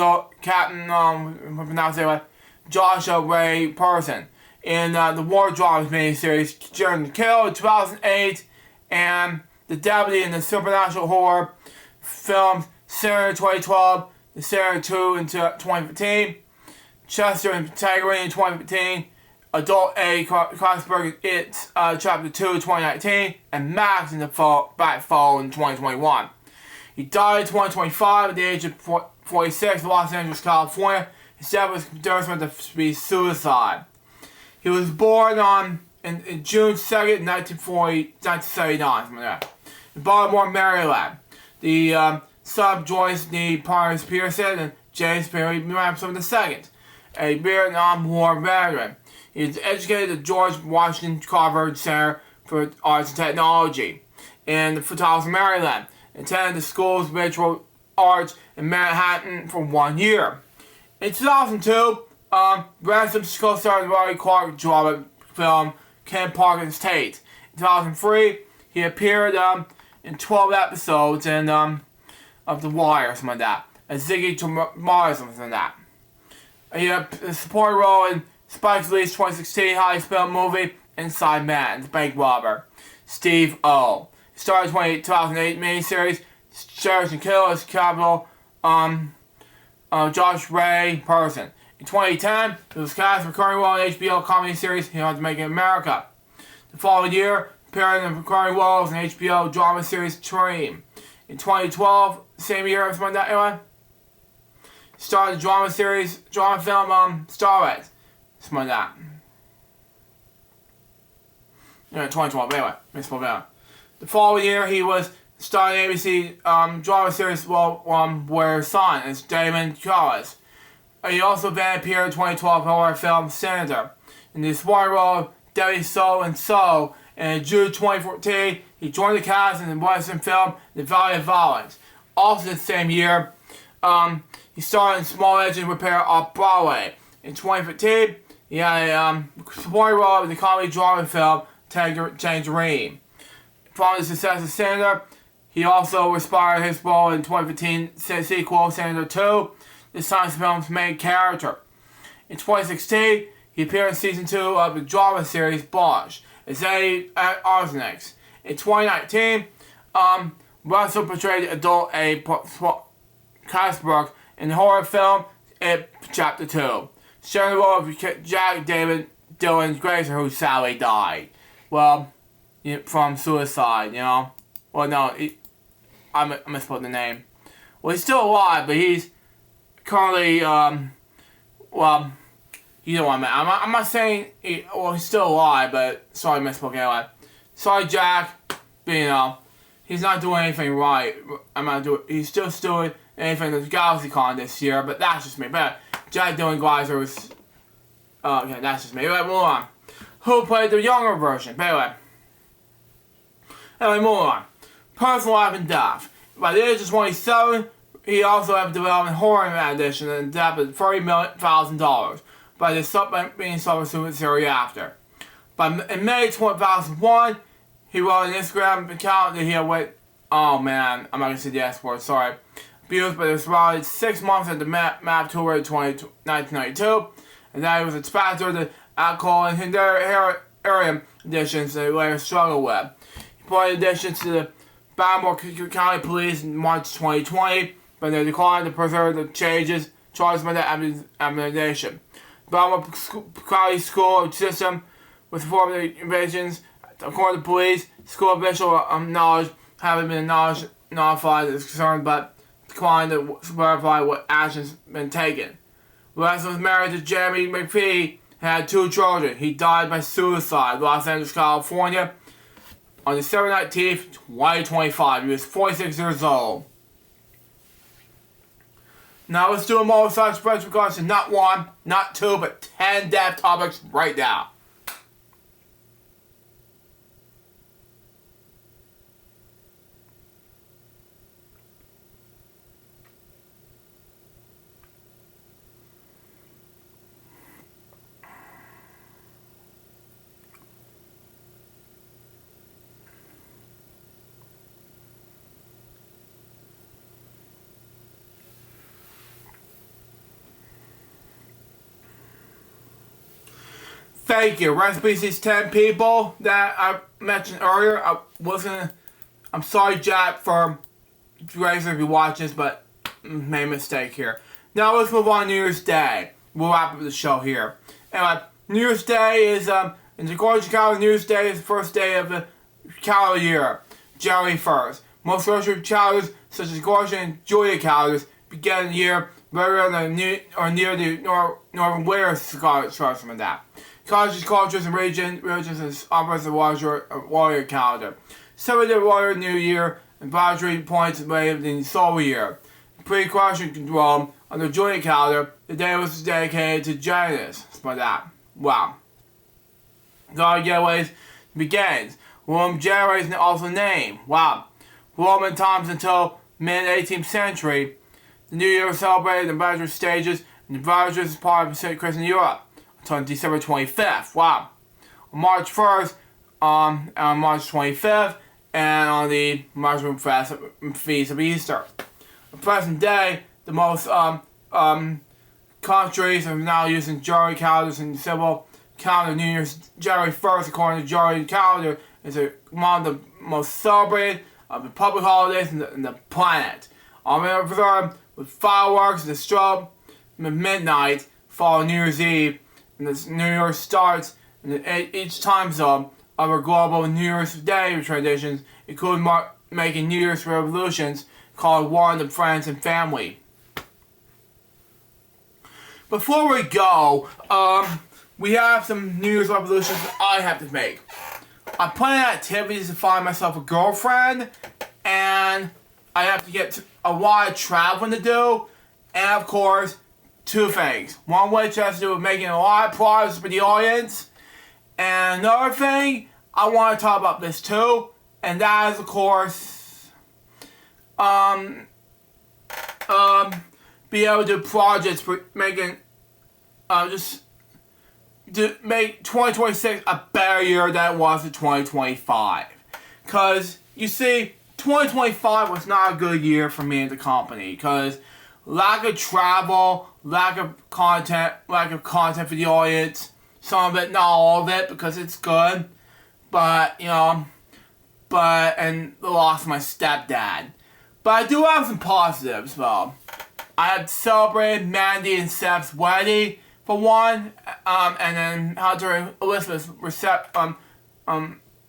Joshua Ray Person in the war drama miniseries Journey to Kill in 2008, and the deputy in the supernatural horror films Sinner in 2012, The Sinner 2 in 2015, Chester and Integrity in 2015, Adult A. Crossberg It's Chapter 2 in 2019, and Max in the Back Fall in 2021. He died in 2025 at the age of 46 in Los Angeles, California. His death was considered to be suicide. He was born in June 2nd, 1979, in Baltimore, Maryland. The son Joyce D. Parnes Pearson and James Perry Ramson II, a Vietnam War veteran. He was educated at George Washington Carver Center for Arts and Technology in Taos, Maryland. Attended the school's visual arts in Manhattan for 1 year. In 2002, Ransom co-starred in the Roy Clark drama film Ken Parkin's Tate. In 2003, he appeared in 12 episodes of The Wire, something like that, as Ziggy to Mars, something like that. He had a supporting role in Spike Lee's 2016 high-spell movie Inside Man, The Bank Robber, Steve O. He starred in the 2008 miniseries Cherish and Kill as Capital Josh Ray Person. In 2010, he was cast in a recurring role in HBO comedy series He Wants to Make It America. The following year, appearing in recurring roles in HBO drama series Dream. In 2012, same year as that anyway, starred the drama film Starlight. Something like that. Yeah, 2012, anyway. The following year, he was starring in ABC drama series Where Son as Damon Charles. He also then appeared in 2012 horror film Senator. in the supporting role of Debbie So and So. And in June 2014, he joined the cast in the Western film The Valley of Violence. Also the same year, he starred in Small Engine Repair off Broadway. In 2015, he had a supporting role in the comedy drama film Tangerine. Following the success of Senator, he also inspired his role in 2015 sequel Senator 2, the science film's main character. In 2016, he appeared in season 2 of the drama series Bosch as Eddie Arsenics. In 2019, Russell portrayed adult A. Casbrook in the horror film It Chapter 2, sharing the role of Jack David Dylan Grazer, who sadly died. Well, from suicide, Well, no, I misspelled the name. Well, he's still alive, but he's currently, well, you know what I mean. I'm not saying, he's still alive, but sorry, misspoke anyway. Sorry, Jack, but he's not doing anything right. He's still doing anything at the GalaxyCon this year, but that's just me. But Jack Dylan Grazer was, okay, that's just me. But move on. Who played the younger version? But anyway, move on. Personal life and death. By the age of 27, he also had developed a horror addiction and debt of $30,000 by the being suffered series after. But in May 2001, he wrote an Instagram account that he had oh man, I'm not going to say the S word, sorry. Abused by the surrounded 6 months at the MAP tour in 1992, and that he was a sponsor of the alcohol and heroin addictions that he later struggled with. He put additions to the Baltimore County Police in March 2020, but they declined to preserve the charges by the ammunition. Baltimore County School System with former invasions, according to police, school official knowledge having been notified is concerned, but declined to verify what actions been taken. West was married to Jeremy McPhee and had 2 children. He died by suicide in Los Angeles, California on December 19th, 2025. He was 46 years old. Now let's do a more such spreads regards to not 1, not 2, but 10 death topics right now. Thank you. Rest in peace, these 10 people that I mentioned earlier. I'm sorry, Jack, for Grazer, if you watch this, but made a mistake here. Now let's move on to New Year's Day. We'll wrap up the show here. Anyway, New Year's Day is, in the Gordon calendar, New Year's Day is the first day of the calendar year, January 1st. Most grocery calendars, such as Gordon and Julia calendars, begin the year right around near the northern winter starts from that. Colleges, cultures, and regions offers a warrior calendar. Celebrate the warrior New Year and boundary points later in the solar year. Pre-Christian Rome, on the Julian calendar, the day was dedicated to Janus. Like that. Wow. God Getaways begins. Rome January is also named. Wow. Roman times until mid-18th century, the New Year was celebrated in various stages, and the various part of Christian Europe until December 25th. Wow. On March 1st, on March 25th, and on the Mushroom Feast of Easter. At present day, the most countries are now using Julian calendars and civil calendar. New Year's January 1st, according to Julian calendar, is one of the most celebrated of the public holidays in the planet. Observed with fireworks and the strobe at midnight following New Year's Eve, and this New Year starts in each time zone of our global New Year's Day traditions, including making New Year's revolutions called One to Friends and Family. Before we go, we have some New Year's resolutions that I have to make. I'm planning activities to find myself a girlfriend, and I have to get a lot of traveling to do, and of course, two things. One which has to do with making a lot of progress for the audience. And another thing, I want to talk about this too. And that is, of course, be able to do projects for making, just to make 2026 a better year than it was in 2025. Because, you see, 2025 was not a good year for me and the company. Because lack of travel, lack of content for the audience. Some of it, not all of it, because it's good. But, you know, and the loss of my stepdad. But I do have some positives, though. I had celebrated Mandy and Seth's wedding, for one, and then Hunter and Elizabeth's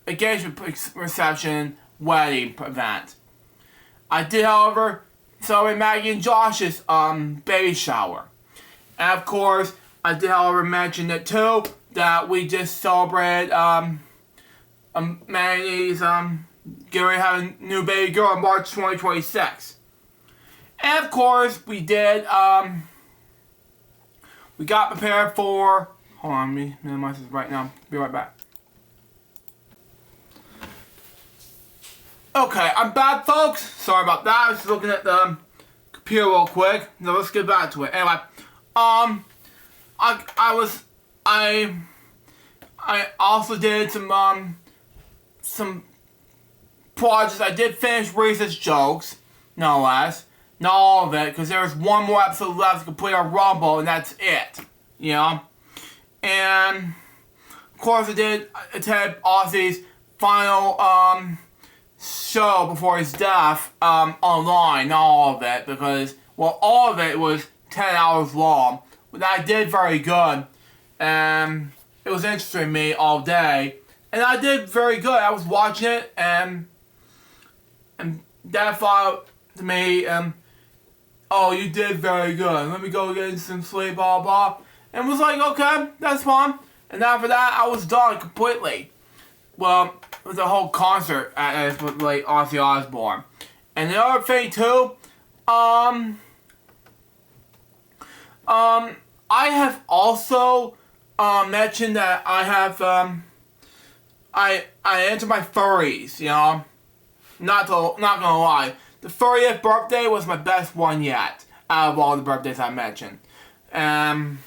engagement reception wedding event. I did, however, celebrate Maggie and Josh's baby shower. And of course, I did, however, mention it too, that we just celebrated Maggie's getting ready to have a new baby girl in March 2026. And of course, we did, we got prepared for, hold on, let me minimize this right now, be right back. Okay, I'm back, folks. Sorry about that, I was just looking at the computer real quick. Now let's get back to it. Anyway, I also did some projects. I did finish Reese's jokes, no less. Not all of it, because there's one more episode left to complete our Rumble, and that's it. You know? And, of course, I did attend Ozzy's final, show before his death, online. Not all of it, because, well, all of it was 10 hours long. But I did very good. And it was interesting to me all day. And I did very good. I was watching it, and Dad thought to me, oh, you did very good. Let me go get some sleep, blah, blah. And was like, okay, that's fine. And after that, I was done completely. Well, with the whole concert with like Ozzy Osbourne. And the other thing too, I have also mentioned that I have I into my furries, you know. Not gonna lie. The 30th birthday was my best one yet, out of all the birthdays I mentioned. And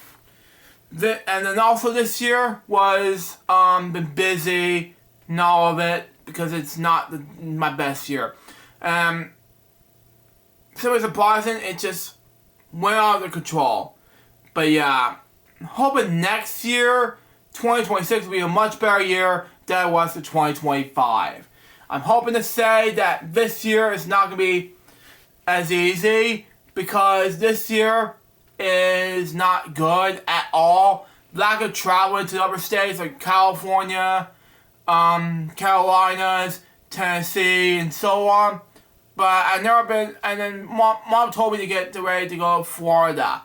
then also this year was, been busy, not all of it, because it's not my best year. So it was surprising, it just went out of control. But yeah, I'm hoping next year, 2026, will be a much better year than it was for 2025. I'm hoping to say that this year is not going to be as easy, because this year is not good at all. Lack of travel into other states like California, Carolinas, Tennessee, and so on. But I've never been, and then mom told me to get ready to go to Florida.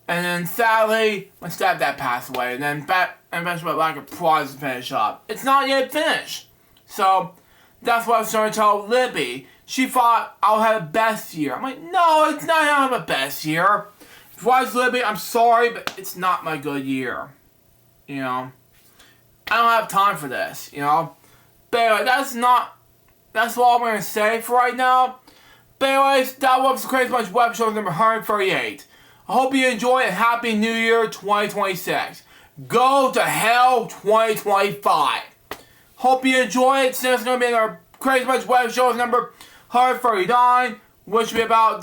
And then sadly, my stepdad passed away, and then eventually lack of progress to finish up. It's not yet finished. So that's what I was trying to tell Libby. She thought I'll have a best year. I'm like, no, it's not gonna have a best year. If it was Libby, I'm sorry, but it's not my good year. You know? I don't have time for this, you know? But anyway, that's all I'm gonna say for right now. But anyways, that was the Crazy Bunch web show number 138. I hope you enjoy a Happy New Year 2026. Go to hell 2025. Hope you enjoy it. Since it's going to be in our Crazy Bunch web shows number 139, which will be about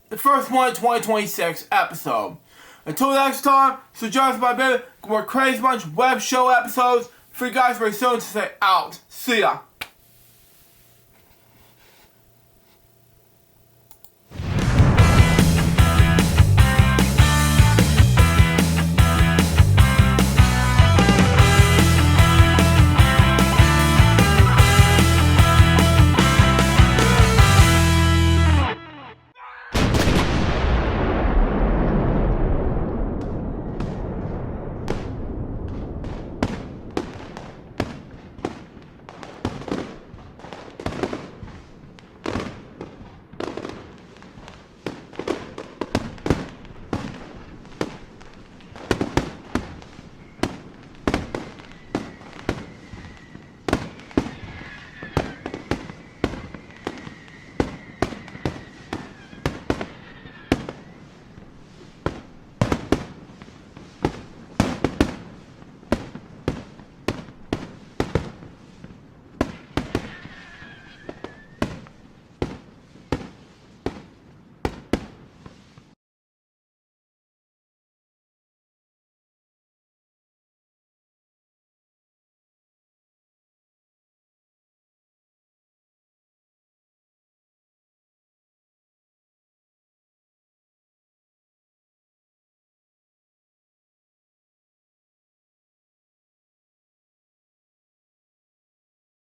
the first one of 2026 episode. Until next time, suggest my baby more Crazy Bunch web show episodes for you guys very soon to say out. See ya.